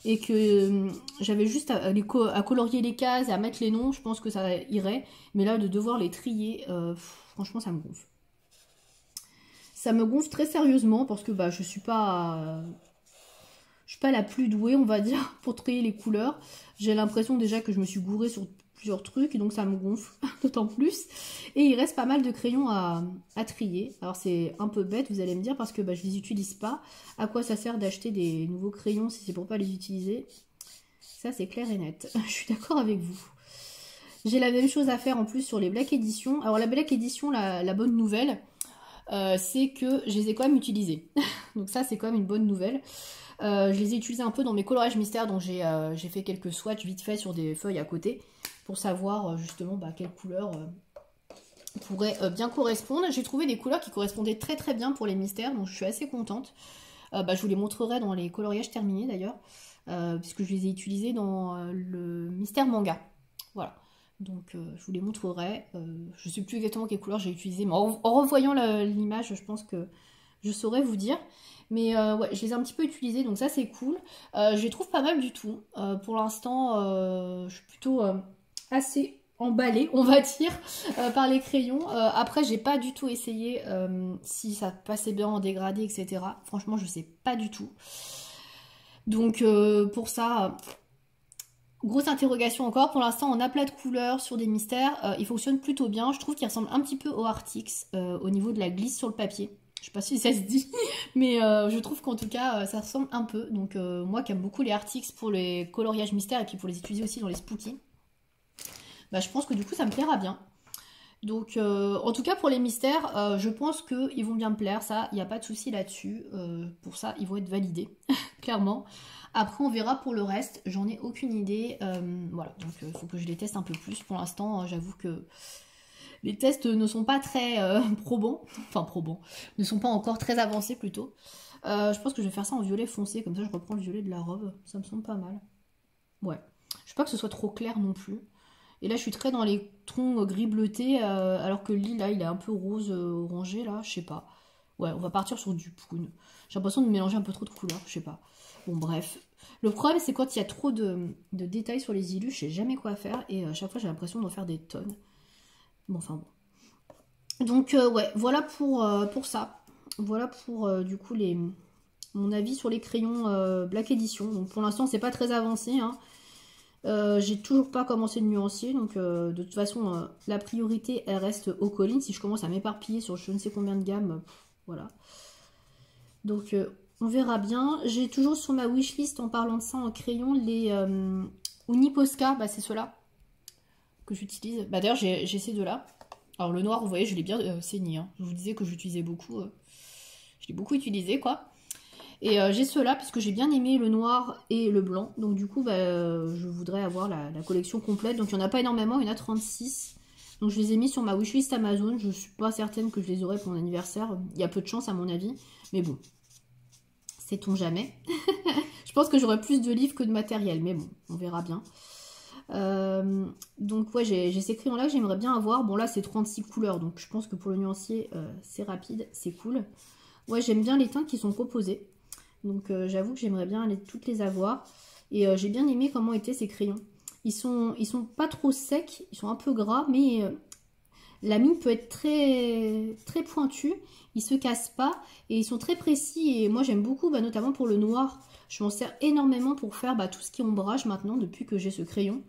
et que j'avais juste à colorier les cases et à mettre les noms, je pense que ça irait. Mais là, de devoir les trier, franchement, ça me gonfle. Ça me gonfle très sérieusement parce que je suis pas la plus douée, on va dire, pour trier les couleurs. J'ai l'impression déjà que je me suis gourée sur plusieurs trucs, et donc ça me gonfle d'autant plus. Et il reste pas mal de crayons à trier. Alors c'est un peu bête, vous allez me dire, parce que je les utilise pas. À quoi ça sert d'acheter des nouveaux crayons si c'est pour pas les utiliser? Ça c'est clair et net. Je suis d'accord avec vous. J'ai la même chose à faire en plus sur les Black Edition. Alors la Black Edition, la bonne nouvelle, c'est que je les ai quand même utilisés. Donc ça c'est quand même une bonne nouvelle. Je les ai utilisés un peu dans mes coloriages mystères, donc j'ai fait quelques swatchs vite fait sur des feuilles à côté pour savoir justement quelle couleur pourrait bien correspondre. J'ai trouvé des couleurs qui correspondaient très bien pour les mystères, donc je suis assez contente. Je vous les montrerai dans les coloriages terminés d'ailleurs, puisque je les ai utilisés dans le mystère manga. Voilà. Donc je vous les montrerai. Je ne sais plus exactement quelle couleur j'ai utilisé, mais en revoyant l'image, je pense que je saurais vous dire. Mais ouais, je les ai un petit peu utilisés, donc ça c'est cool. Je les trouve pas mal du tout. Pour l'instant, je suis plutôt assez emballée, on va dire, par les crayons. Après, j'ai pas du tout essayé si ça passait bien en dégradé, etc. Franchement, je sais pas du tout. Donc pour ça... grosse interrogation encore, pour l'instant on a plat de couleurs sur des mystères, il fonctionne plutôt bien, je trouve qu'il ressemble un petit peu au Artix au niveau de la glisse sur le papier, je sais pas si ça se dit, mais je trouve qu'en tout cas ça ressemble un peu, donc moi qui aime beaucoup les Artix pour les coloriages mystères et puis pour les utiliser aussi dans les spooky, je pense que du coup ça me plaira bien. Donc en tout cas pour les mystères, je pense qu'ils vont bien me plaire, ça, il n'y a pas de souci là-dessus, pour ça ils vont être validés, clairement. Après on verra pour le reste, j'en ai aucune idée, voilà, donc il faut que je les teste un peu plus. Pour l'instant j'avoue que les tests ne sont pas très probants, ne sont pas encore très avancés plutôt. Je pense que je vais faire ça en violet foncé, comme ça je reprends le violet de la robe, ça me semble pas mal. Ouais, je veux pas que ce soit trop clair non plus. Et là je suis très dans les tons gris bleuté, alors que le lit là il est un peu rose orangé là, je sais pas. Ouais, on va partir sur du prune. J'ai l'impression de mélanger un peu trop de couleurs, je sais pas. Bon bref. Le problème c'est quand il y a trop de détails sur les illus, je sais jamais quoi faire et à chaque fois j'ai l'impression d'en faire des tonnes. Bon enfin bon. Donc ouais, voilà pour ça. Voilà pour du coup mon avis sur les crayons Black Edition. Donc pour l'instant c'est pas très avancé, hein. J'ai toujours pas commencé le nuancier, donc de toute façon la priorité elle reste aux collines. Si je commence à m'éparpiller sur je ne sais combien de gammes, voilà. Donc on verra bien. J'ai toujours sur ma wishlist, en parlant de ça en crayon, les Uniposca, c'est ceux-là que j'utilise. D'ailleurs j'ai ces deux-là. Alors le noir, vous voyez, je l'ai bien saigné, hein. Je vous disais que j'utilisais beaucoup, je l'ai beaucoup utilisé quoi. Et j'ai ceux-là puisque j'ai bien aimé le noir et le blanc. Donc du coup, je voudrais avoir la collection complète. Donc il n'y en a pas énormément, il y en a 36. Donc je les ai mis sur ma wishlist Amazon. Je ne suis pas certaine que je les aurai pour mon anniversaire. Il y a peu de chance à mon avis. Mais bon, Sait-on jamais. Je pense que j'aurai plus de livres que de matériel, mais bon, on verra bien. Donc ouais, j'ai ces crayons-là que j'aimerais bien avoir. Bon là, c'est 36 couleurs, donc je pense que pour le nuancier, c'est rapide, c'est cool. Ouais, j'aime bien les teintes qui sont proposées. Donc j'avoue que j'aimerais bien toutes les avoir. Et j'ai bien aimé comment étaient ces crayons. Ils sont pas trop secs, ils sont un peu gras, mais la mine peut être très, très pointue. Ils se cassent pas et ils sont très précis. Et moi j'aime beaucoup, notamment pour le noir. Je m'en sers énormément pour faire tout ce qui est ombrage maintenant depuis que j'ai ce crayon.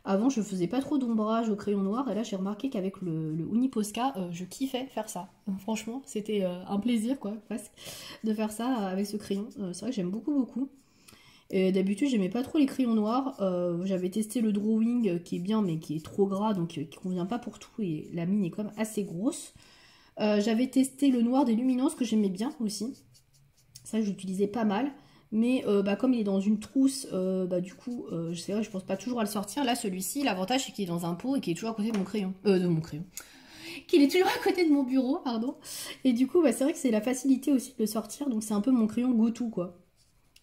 Avant je faisais pas trop d'ombrage au crayon noir et là j'ai remarqué qu'avec le Uni Posca, je kiffais faire ça. Franchement c'était un plaisir quoi, presque, de faire ça avec ce crayon. C'est vrai que j'aime beaucoup beaucoup. Et d'habitude, j'aimais pas trop les crayons noirs. J'avais testé le drawing qui est bien, mais qui est trop gras, donc qui convient pas pour tout. Et la mine est quand même assez grosse. J'avais testé le noir des luminances que j'aimais bien aussi. Ça, j'utilisais pas mal. Mais comme il est dans une trousse, du coup, c'est vrai, je pense pas toujours à le sortir. Là, celui-ci, l'avantage, c'est qu'il est dans un pot et qu'il est toujours à côté de mon crayon. De mon crayon. Qu'il est toujours à côté de mon bureau, pardon. Et du coup, c'est vrai que c'est la facilité aussi de le sortir. Donc, c'est un peu mon crayon go-to, quoi.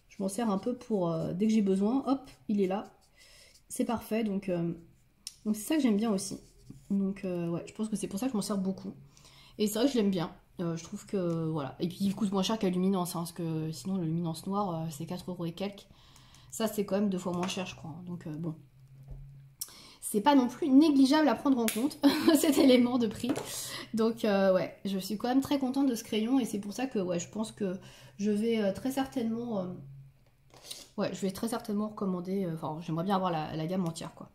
Je m'en sers un peu pour dès que j'ai besoin, hop, il est là. C'est parfait, donc c'est ça que j'aime bien aussi. Donc ouais, je pense que c'est pour ça que je m'en sers beaucoup. Et c'est vrai que je l'aime bien. Je trouve que voilà. Et puis il coûte moins cher qu'à Luminance, parce que sinon le Luminance noir c'est 4 € et quelques. Ça c'est quand même 2 fois moins cher, je crois. Donc bon. C'est pas non plus négligeable à prendre en compte, cet élément de prix. Donc ouais, je suis quand même très contente de ce crayon et c'est pour ça que ouais, je pense que je vais très certainement... ouais, je vais très certainement recommander, enfin j'aimerais bien avoir la gamme entière quoi.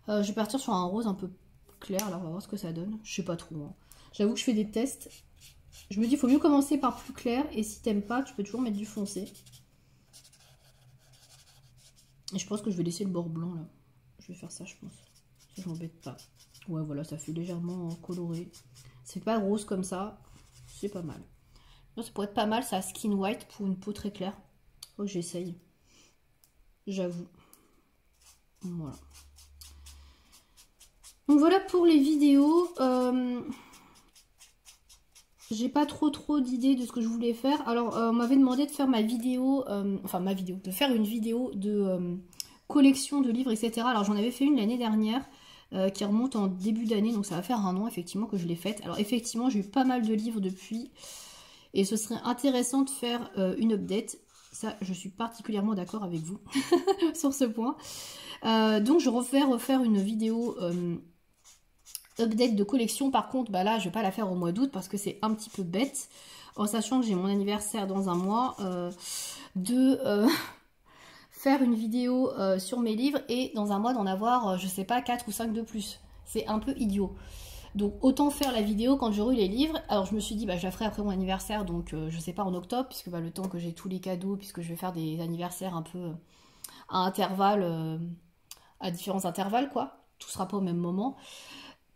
Je vais partir sur un rose un peu clair, là on va voir ce que ça donne. Je sais pas trop. Hein. J'avoue que je fais des tests. Je me dis il faut mieux commencer par plus clair et si t'aimes pas, tu peux toujours mettre du foncé. Et je pense que je vais laisser le bord blanc là. Je vais faire ça je pense. Ça je m'embête pas. Ouais voilà, ça fait légèrement coloré. C'est pas rose comme ça. C'est pas mal. Non, ça pourrait être pas mal ça, skin white pour une peau très claire. Faut que j'essaye. J'avoue. Voilà. Donc voilà pour les vidéos. J'ai pas trop d'idées de ce que je voulais faire. Alors on m'avait demandé de faire ma vidéo, de faire une vidéo de collection de livres, etc. Alors j'en avais fait une l'année dernière qui remonte en début d'année, donc ça va faire un an effectivement que je l'ai faite. Alors effectivement j'ai eu pas mal de livres depuis et ce serait intéressant de faire une update. Ça, je suis particulièrement d'accord avec vous sur ce point. Donc je vais refaire une vidéo update de collection. Par contre, là, je vais pas la faire au mois d'août parce que c'est un petit peu bête. En sachant que j'ai mon anniversaire dans un mois, de faire une vidéo sur mes livres et dans un mois d'en avoir, je sais pas, 4 ou 5 de plus. C'est un peu idiot. Donc autant faire la vidéo quand j'aurai les livres. Alors je me suis dit, je la ferai après mon anniversaire, donc je sais pas en octobre, puisque le temps que j'ai tous les cadeaux, puisque je vais faire des anniversaires un peu à intervalles, à différents intervalles, quoi. Tout sera pas au même moment.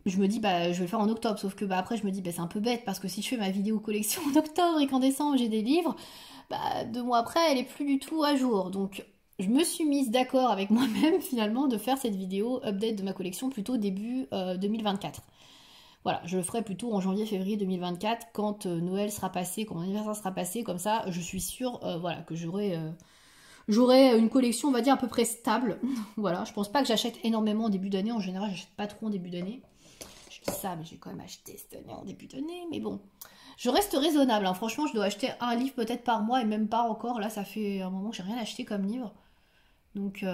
Je me dis, je vais le faire en octobre, sauf que après je me dis, c'est un peu bête, parce que si je fais ma vidéo collection en octobre et qu'en décembre j'ai des livres, 2 mois après elle est plus du tout à jour. Donc je me suis mise d'accord avec moi-même finalement de faire cette vidéo update de ma collection plutôt début 2024. Voilà, je le ferai plutôt en janvier-février 2024 quand Noël sera passé, quand mon anniversaire sera passé, comme ça je suis sûre voilà, que j'aurai une collection on va dire à peu près stable. Voilà, je pense pas que j'achète énormément en début d'année, en général j'achète pas trop en début d'année. Je dis ça mais j'ai quand même acheté cette année en début d'année, mais bon. Je reste raisonnable, hein. Franchement je dois acheter un livre peut-être par mois et même pas encore, là ça fait un moment que j'ai rien acheté comme livre. Donc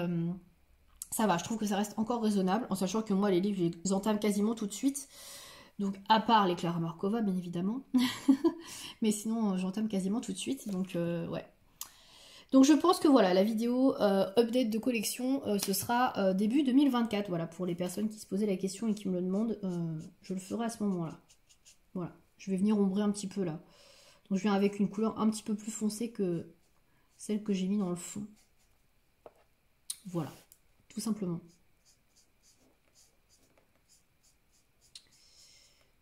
ça va, je trouve que ça reste encore raisonnable, en sachant que moi les livres je les entame quasiment tout de suite. Donc à part les Clara Markova bien évidemment. Mais sinon j'entame quasiment tout de suite. Donc ouais. Donc je pense que voilà, la vidéo update de collection, ce sera début 2024. Voilà, pour les personnes qui se posaient la question et qui me le demandent, je le ferai à ce moment-là. Voilà, je vais venir ombrer un petit peu là. Donc je viens avec une couleur un petit peu plus foncée que celle que j'ai mis dans le fond. Voilà, tout simplement.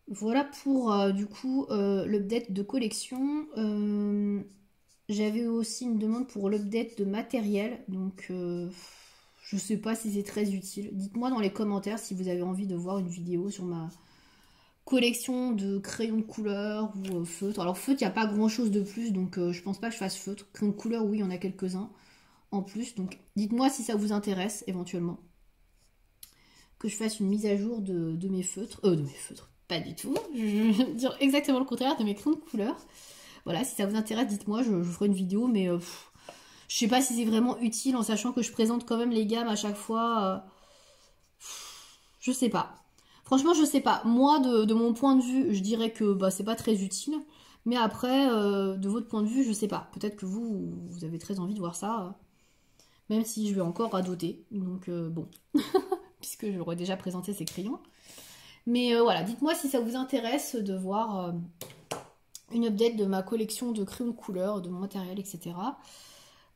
Voilà pour du coup l'update de collection. J'avais aussi une demande pour l'update de matériel, donc je sais pas si c'est très utile. Dites-moi dans les commentaires si vous avez envie de voir une vidéo sur ma collection de crayons de couleur ou feutres. Alors feutre, il n'y a pas grand chose de plus, donc je pense pas que je fasse feutre. Crayons de couleur, oui, il y en a quelques-uns en plus. Donc dites-moi si ça vous intéresse éventuellement. Que je fasse une mise à jour de mes feutres. De mes feutres, pas du tout. Je vais dire exactement le contraire, de mes crayons de couleur. Voilà, si ça vous intéresse, dites-moi, je ferai une vidéo, mais je sais pas si c'est vraiment utile en sachant que je présente quand même les gammes à chaque fois. Je sais pas. Franchement, je sais pas. Moi, de mon point de vue, je dirais que bah, c'est pas très utile. Mais après, de votre point de vue, je sais pas. Peut-être que vous avez très envie de voir ça. Même si je vais encore radoter. Donc bon. Puisque j'aurais déjà présenté ces crayons. Mais voilà, dites-moi si ça vous intéresse de voir une update de ma collection de crayons de couleur, de mon matériel, etc.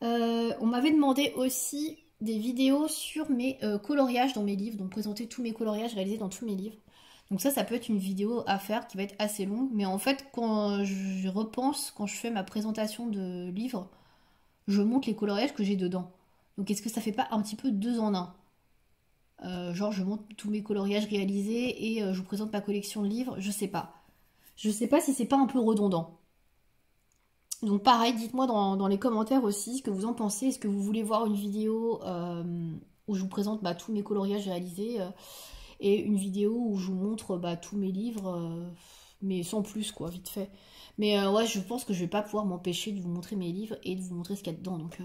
On m'avait demandé aussi des vidéos sur mes coloriages dans mes livres, donc présenter tous mes coloriages réalisés dans tous mes livres. Donc ça peut être une vidéo à faire qui va être assez longue, mais en fait quand je repense, quand je fais ma présentation de livre, je montre les coloriages que j'ai dedans. Donc est-ce que ça fait pas un petit peu deux en un? Genre je montre tous mes coloriages réalisés et je vous présente ma collection de livres, je sais pas. Je sais pas si c'est pas un peu redondant. Donc pareil, dites-moi dans les commentaires aussi ce que vous en pensez. Est-ce que vous voulez voir une vidéo où je vous présente tous mes coloriages réalisés et une vidéo où je vous montre tous mes livres, mais sans plus quoi, vite fait. Mais ouais, je pense que je vais pas pouvoir m'empêcher de vous montrer mes livres et de vous montrer ce qu'il y a dedans. Donc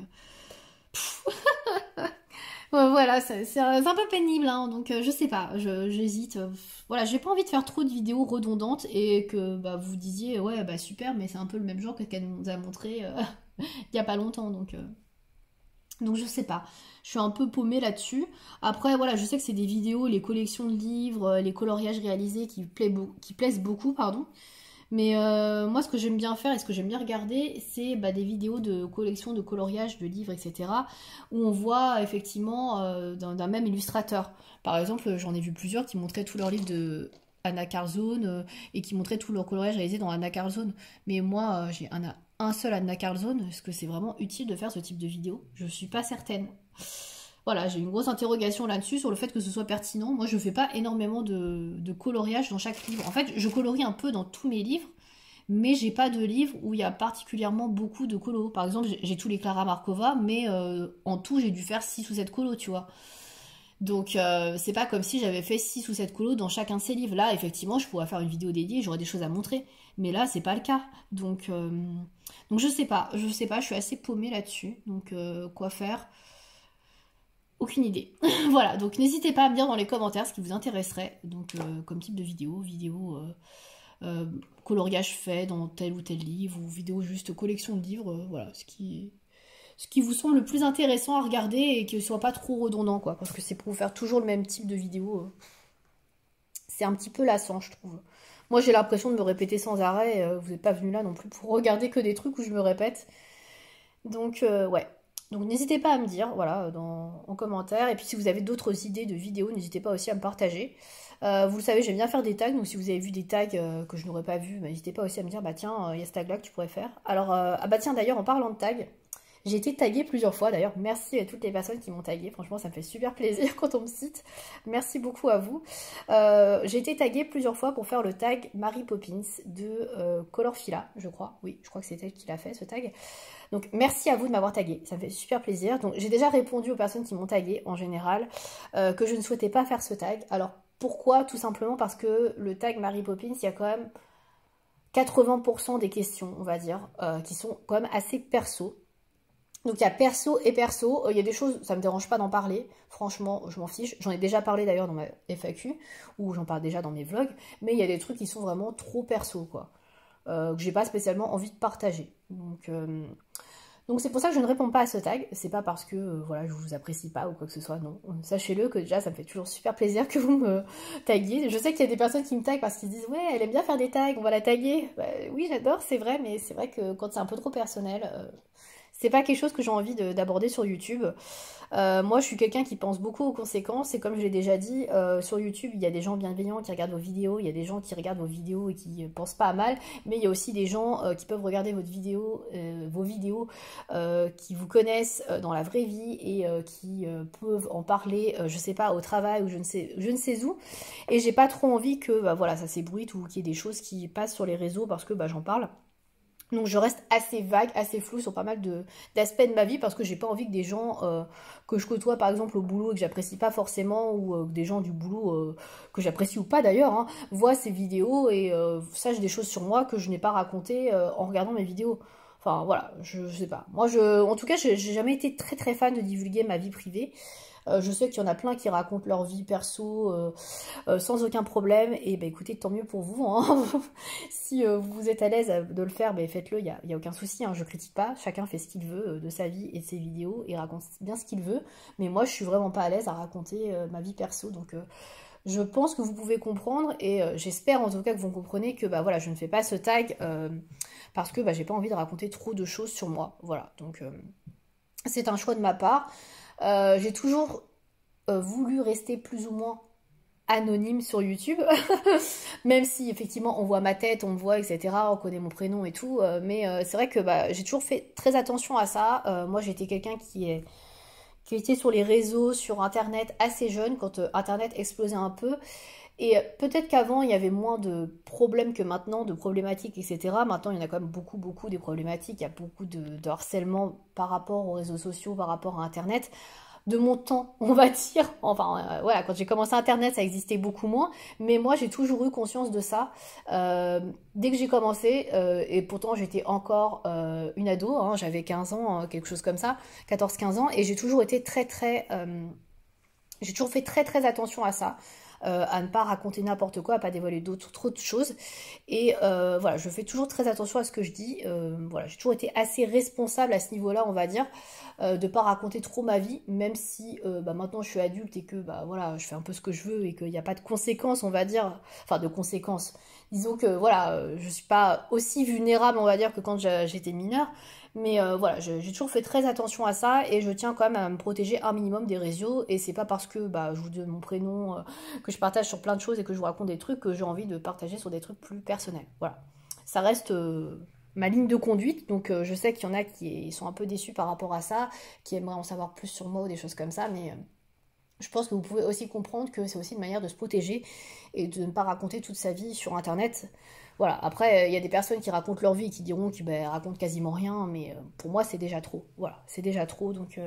ouais, voilà, c'est un peu pénible, hein, donc je sais pas, j'hésite. Voilà, j'ai pas envie de faire trop de vidéos redondantes et que vous disiez ouais super, mais c'est un peu le même genre que qu'elle nous a montré il y a pas longtemps, donc je sais pas. Je suis un peu paumée là-dessus. Après voilà, je sais que c'est des vidéos, les collections de livres, les coloriages réalisés qui plaisent beaucoup, pardon. Mais moi, ce que j'aime bien faire et ce que j'aime bien regarder, c'est des vidéos de collection, de coloriage, de livres, etc. où on voit effectivement d'un même illustrateur. Par exemple, j'en ai vu plusieurs qui montraient tous leurs livres de Anna Carzone et qui montraient tout leur coloriage réalisé dans Anna Carzone. Mais moi, j'ai un seul Anna Carzone. Est-ce que c'est vraiment utile de faire ce type de vidéo? Je suis pas certaine. Voilà, j'ai une grosse interrogation là-dessus sur le fait que ce soit pertinent. Moi, je fais pas énormément de coloriage dans chaque livre. En fait, je colorie un peu dans tous mes livres, mais j'ai pas de livre où il y a particulièrement beaucoup de colos. Par exemple, j'ai tous les Clara Markova, mais en tout, j'ai dû faire 6 ou 7 colos, tu vois. Donc, c'est pas comme si j'avais fait 6 ou 7 colos dans chacun de ces livres. Là, effectivement, je pourrais faire une vidéo dédiée, j'aurais des choses à montrer. Mais là, c'est pas le cas. Donc je sais pas, je suis assez paumée là-dessus. Donc, quoi faire? Aucune idée. Voilà, donc n'hésitez pas à me dire dans les commentaires ce qui vous intéresserait, donc comme type de vidéo coloriage fait dans tel ou tel livre, ou vidéo juste collection de livres, voilà, ce qui vous semble le plus intéressant à regarder et qui ne soit pas trop redondant, quoi, parce que c'est pour vous faire toujours le même type de vidéo. C'est un petit peu lassant, je trouve. Moi, j'ai l'impression de me répéter sans arrêt, vous n'êtes pas venu là non plus pour regarder que des trucs où je me répète. Donc, ouais. Donc n'hésitez pas à me dire, voilà, en commentaire. Et puis si vous avez d'autres idées de vidéos, n'hésitez pas aussi à me partager. Vous le savez, j'aime bien faire des tags, donc si vous avez vu des tags que je n'aurais pas vus, n'hésitez pas aussi à me dire, tiens, il y a ce tag là que tu pourrais faire. Alors, tiens, d'ailleurs, en parlant de tag, j'ai été taguée plusieurs fois, d'ailleurs, merci à toutes les personnes qui m'ont taguée, franchement ça me fait super plaisir quand on me cite, merci beaucoup à vous. J'ai été taguée plusieurs fois pour faire le tag Mary Poppins de Colorfila, je crois, oui, je crois que c'est elle qui l'a fait ce tag. Donc merci à vous de m'avoir tagué, ça me fait super plaisir. Donc j'ai déjà répondu aux personnes qui m'ont tagué en général que je ne souhaitais pas faire ce tag. Alors pourquoi? Tout simplement parce que le tag Mary Poppins, il y a quand même 80% des questions, on va dire, qui sont quand même assez perso. Donc il y a perso et perso, il y a des choses, ça me dérange pas d'en parler, franchement je m'en fiche, j'en ai déjà parlé d'ailleurs dans ma FAQ, ou j'en parle déjà dans mes vlogs, mais il y a des trucs qui sont vraiment trop perso quoi, que j'ai pas spécialement envie de partager. Donc c'est pour ça que je ne réponds pas à ce tag, c'est pas parce que voilà je vous apprécie pas ou quoi que ce soit, non. Sachez-le que déjà ça me fait toujours super plaisir que vous me taguiez. Je sais qu'il y a des personnes qui me taguent parce qu'ils disent ouais elle aime bien faire des tags, on va la taguer. Oui j'adore, c'est vrai, mais c'est vrai que quand c'est un peu trop personnel, c'est pas quelque chose que j'ai envie d'aborder sur YouTube. Moi, je suis quelqu'un qui pense beaucoup aux conséquences et comme je l'ai déjà dit, sur YouTube, il y a des gens bienveillants qui regardent vos vidéos, il y a des gens qui regardent vos vidéos et qui pensent pas à mal, mais il y a aussi des gens qui peuvent regarder vos vidéos, qui vous connaissent dans la vraie vie et qui peuvent en parler, je sais pas, au travail ou je ne sais où. Et j'ai pas trop envie que, bah, voilà, ça s'ébruite ou qu'il y ait des choses qui passent sur les réseaux parce que bah, j'en parle. Donc je reste assez vague, assez floue sur pas mal d'aspects de ma vie parce que j'ai pas envie que des gens que je côtoie par exemple au boulot et que j'apprécie pas forcément ou que des gens du boulot que j'apprécie ou pas d'ailleurs hein, voient ces vidéos et sachent des choses sur moi que je n'ai pas racontées en regardant mes vidéos. Enfin voilà, je sais pas. Moi en tout cas j'ai jamais été très très fan de divulguer ma vie privée. Je sais qu'il y en a plein qui racontent leur vie perso sans aucun problème. Et bah écoutez, tant mieux pour vous. Hein. Si vous êtes à l'aise de le faire, bah, faites-le, il y a aucun souci. Hein, je critique pas. Chacun fait ce qu'il veut de sa vie et de ses vidéos et raconte bien ce qu'il veut. Mais moi, je suis vraiment pas à l'aise à raconter ma vie perso. Donc je pense que vous pouvez comprendre et j'espère en tout cas que vous comprenez que bah voilà, je ne fais pas ce tag parce que bah, j'ai pas envie de raconter trop de choses sur moi. Voilà, donc c'est un choix de ma part. J'ai toujours voulu rester plus ou moins anonyme sur YouTube, même si effectivement on voit ma tête, on me voit, etc., on connaît mon prénom et tout, mais c'est vrai que bah, j'ai toujours fait très attention à ça. Moi j'étais quelqu'un qui était sur les réseaux, sur Internet assez jeune, quand Internet explosait un peu, et peut-être qu'avant il y avait moins de problèmes que maintenant, de problématiques, etc. Maintenant il y en a quand même beaucoup des problématiques, il y a beaucoup de harcèlement par rapport aux réseaux sociaux, par rapport à Internet de mon temps, on va dire. Enfin, voilà, quand j'ai commencé Internet, ça existait beaucoup moins. Mais moi, j'ai toujours eu conscience de ça. Dès que j'ai commencé, et pourtant j'étais encore une ado, hein, j'avais 15 ans, quelque chose comme ça, 14-15 ans, et j'ai toujours été j'ai toujours fait très attention à ça. À ne pas raconter n'importe quoi, à pas dévoiler trop de choses. Et voilà, je fais toujours très attention à ce que je dis. Voilà, j'ai toujours été assez responsable à ce niveau-là, on va dire, de pas raconter trop ma vie, même si bah, maintenant je suis adulte et que bah voilà, je fais un peu ce que je veux et qu'il n'y a pas de conséquences, on va dire, enfin de conséquences. Disons que voilà, je suis pas aussi vulnérable, on va dire, que quand j'étais mineure. Mais voilà, j'ai toujours fait très attention à ça et je tiens quand même à me protéger un minimum des réseaux. Et c'est pas parce que bah, je vous donne mon prénom, que je partage sur plein de choses et que je vous raconte des trucs que j'ai envie de partager sur des trucs plus personnels. Voilà. Ça reste ma ligne de conduite, donc je sais qu'il y en a qui sont un peu déçus par rapport à ça, qui aimeraient en savoir plus sur moi ou des choses comme ça, mais je pense que vous pouvez aussi comprendre que c'est aussi une manière de se protéger et de ne pas raconter toute sa vie sur Internet. Voilà, après, il y a des personnes qui racontent leur vie et qui diront qu'ils bah, racontent quasiment rien, mais pour moi, c'est déjà trop. Voilà, c'est déjà trop, donc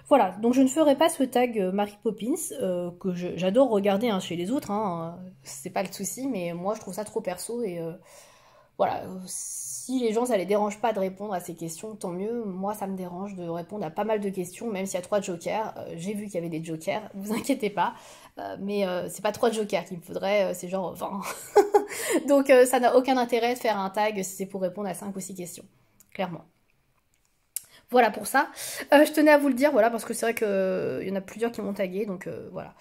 voilà. Donc je ne ferai pas ce tag Mary Poppins, que j'adore regarder hein, chez les autres, hein, c'est pas le souci, mais moi, je trouve ça trop perso et voilà, si les gens ça les dérange pas de répondre à ces questions, tant mieux. Moi ça me dérange de répondre à pas mal de questions, même s'il y a 3 jokers. J'ai vu qu'il y avait des jokers, vous inquiétez pas. Mais c'est pas 3 jokers qu'il me faudrait, c'est genre 20. Donc ça n'a aucun intérêt de faire un tag si c'est pour répondre à 5 ou 6 questions, clairement. Voilà pour ça. Je tenais à vous le dire, voilà, parce que c'est vrai qu'il y en a plusieurs qui m'ont tagué, donc voilà.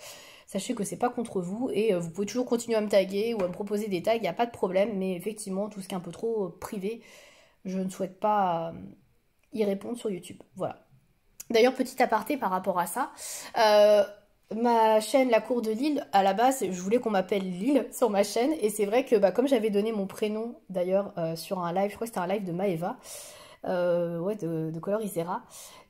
Sachez que c'est pas contre vous et vous pouvez toujours continuer à me taguer ou à me proposer des tags, il n'y a pas de problème, mais effectivement, tout ce qui est un peu trop privé, je ne souhaite pas y répondre sur YouTube. Voilà. D'ailleurs, petit aparté par rapport à ça, ma chaîne La Cour de Lille, à la base, je voulais qu'on m'appelle Lille sur ma chaîne, et c'est vrai que bah, comme j'avais donné mon prénom d'ailleurs sur un live, je crois que c'était un live de Maeva, ouais, de Color Isera.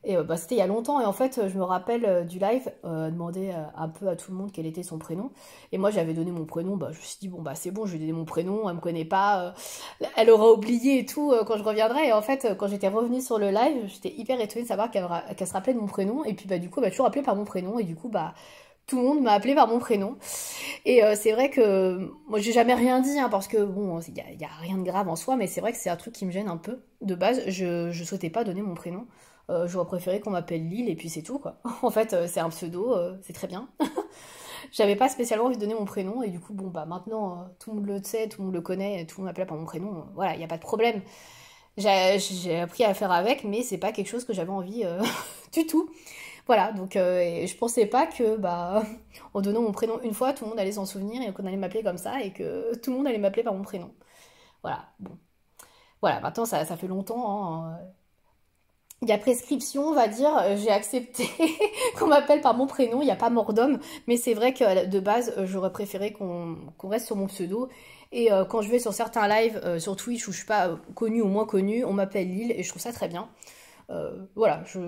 Et bah, c'était il y a longtemps. Et en fait, je me rappelle du live, demander un peu à tout le monde quel était son prénom. Et moi, j'avais donné mon prénom. Bah, je me suis dit, bon, bah, c'est bon, je vais donner mon prénom. Elle me connaît pas. Elle aura oublié et tout quand je reviendrai. Et en fait, quand j'étais revenue sur le live, j'étais hyper étonnée de savoir qu'elle se rappelait de mon prénom. Et puis, bah, du coup, elle m'a toujours appelée par mon prénom. Et du coup, bah, tout le monde m'a appelé par mon prénom. Et c'est vrai que moi j'ai jamais rien dit hein, parce que bon, y a rien de grave en soi, mais c'est vrai que c'est un truc qui me gêne un peu. De base, je souhaitais pas donner mon prénom. J'aurais préféré qu'on m'appelle Lille et puis c'est tout quoi. En fait, c'est un pseudo, c'est très bien. J'avais pas spécialement envie de donner mon prénom et du coup bon bah maintenant tout le monde le sait, tout le monde le connaît, tout le monde m'appelle par mon prénom. Voilà, il y a pas de problème. J'ai appris à faire avec, mais c'est pas quelque chose que j'avais envie du tout. Voilà, donc je pensais pas que bah en donnant mon prénom une fois, tout le monde allait s'en souvenir et qu'on allait m'appeler comme ça et que tout le monde allait m'appeler par mon prénom. Voilà, bon. Voilà, maintenant ça fait longtemps, hein. il y a prescription, on va dire, j'ai accepté qu'on m'appelle par mon prénom, il n'y a pas mort d'homme, mais c'est vrai que de base, j'aurais préféré qu'on reste sur mon pseudo. Et quand je vais sur certains lives sur Twitch où je suis pas connue ou moins connue, on m'appelle Lille et je trouve ça très bien. Voilà, je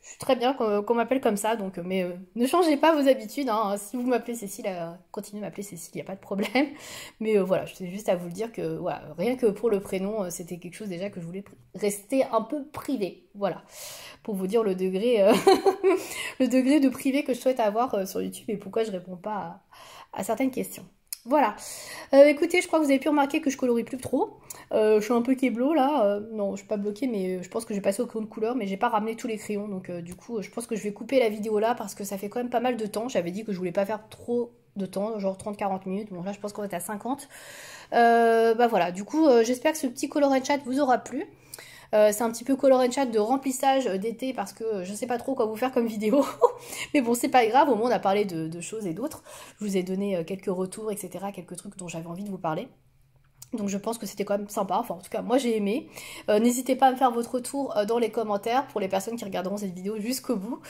suis très bien qu'on m'appelle comme ça, donc, mais ne changez pas vos habitudes, hein. Si vous m'appelez Cécile, continuez de m'appeler Cécile, il n'y a pas de problème. Mais voilà, je tenais juste à vous le dire que voilà, rien que pour le prénom, c'était quelque chose déjà que je voulais rester un peu privé. Voilà, pour vous dire le degré, le degré de privé que je souhaite avoir sur YouTube et pourquoi je réponds pas à certaines questions. Voilà. Écoutez, je crois que vous avez pu remarquer que je colorie plus trop. Je suis un peu kéblo là. Non, je suis pas bloquée, mais je pense que je vais passer au crayon de couleur, mais j'ai pas ramené tous les crayons. Donc du coup, je pense que je vais couper la vidéo là parce que ça fait quand même pas mal de temps. J'avais dit que je voulais pas faire trop de temps, genre 30-40 minutes. Bon là, je pense qu'on est à 50. Bah voilà, du coup, j'espère que ce petit color and chat vous aura plu. C'est un petit peu color and chat de remplissage d'été parce que je sais pas trop quoi vous faire comme vidéo. Mais bon, c'est pas grave, au moins on a parlé de choses et d'autres. Je vous ai donné quelques retours, etc. Quelques trucs dont j'avais envie de vous parler. Donc je pense que c'était quand même sympa, enfin en tout cas moi j'ai aimé. N'hésitez pas à me faire votre retour dans les commentaires pour les personnes qui regarderont cette vidéo jusqu'au bout.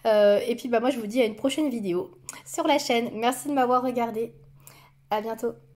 Et puis bah moi je vous dis à une prochaine vidéo sur la chaîne. Merci de m'avoir regardé. À bientôt.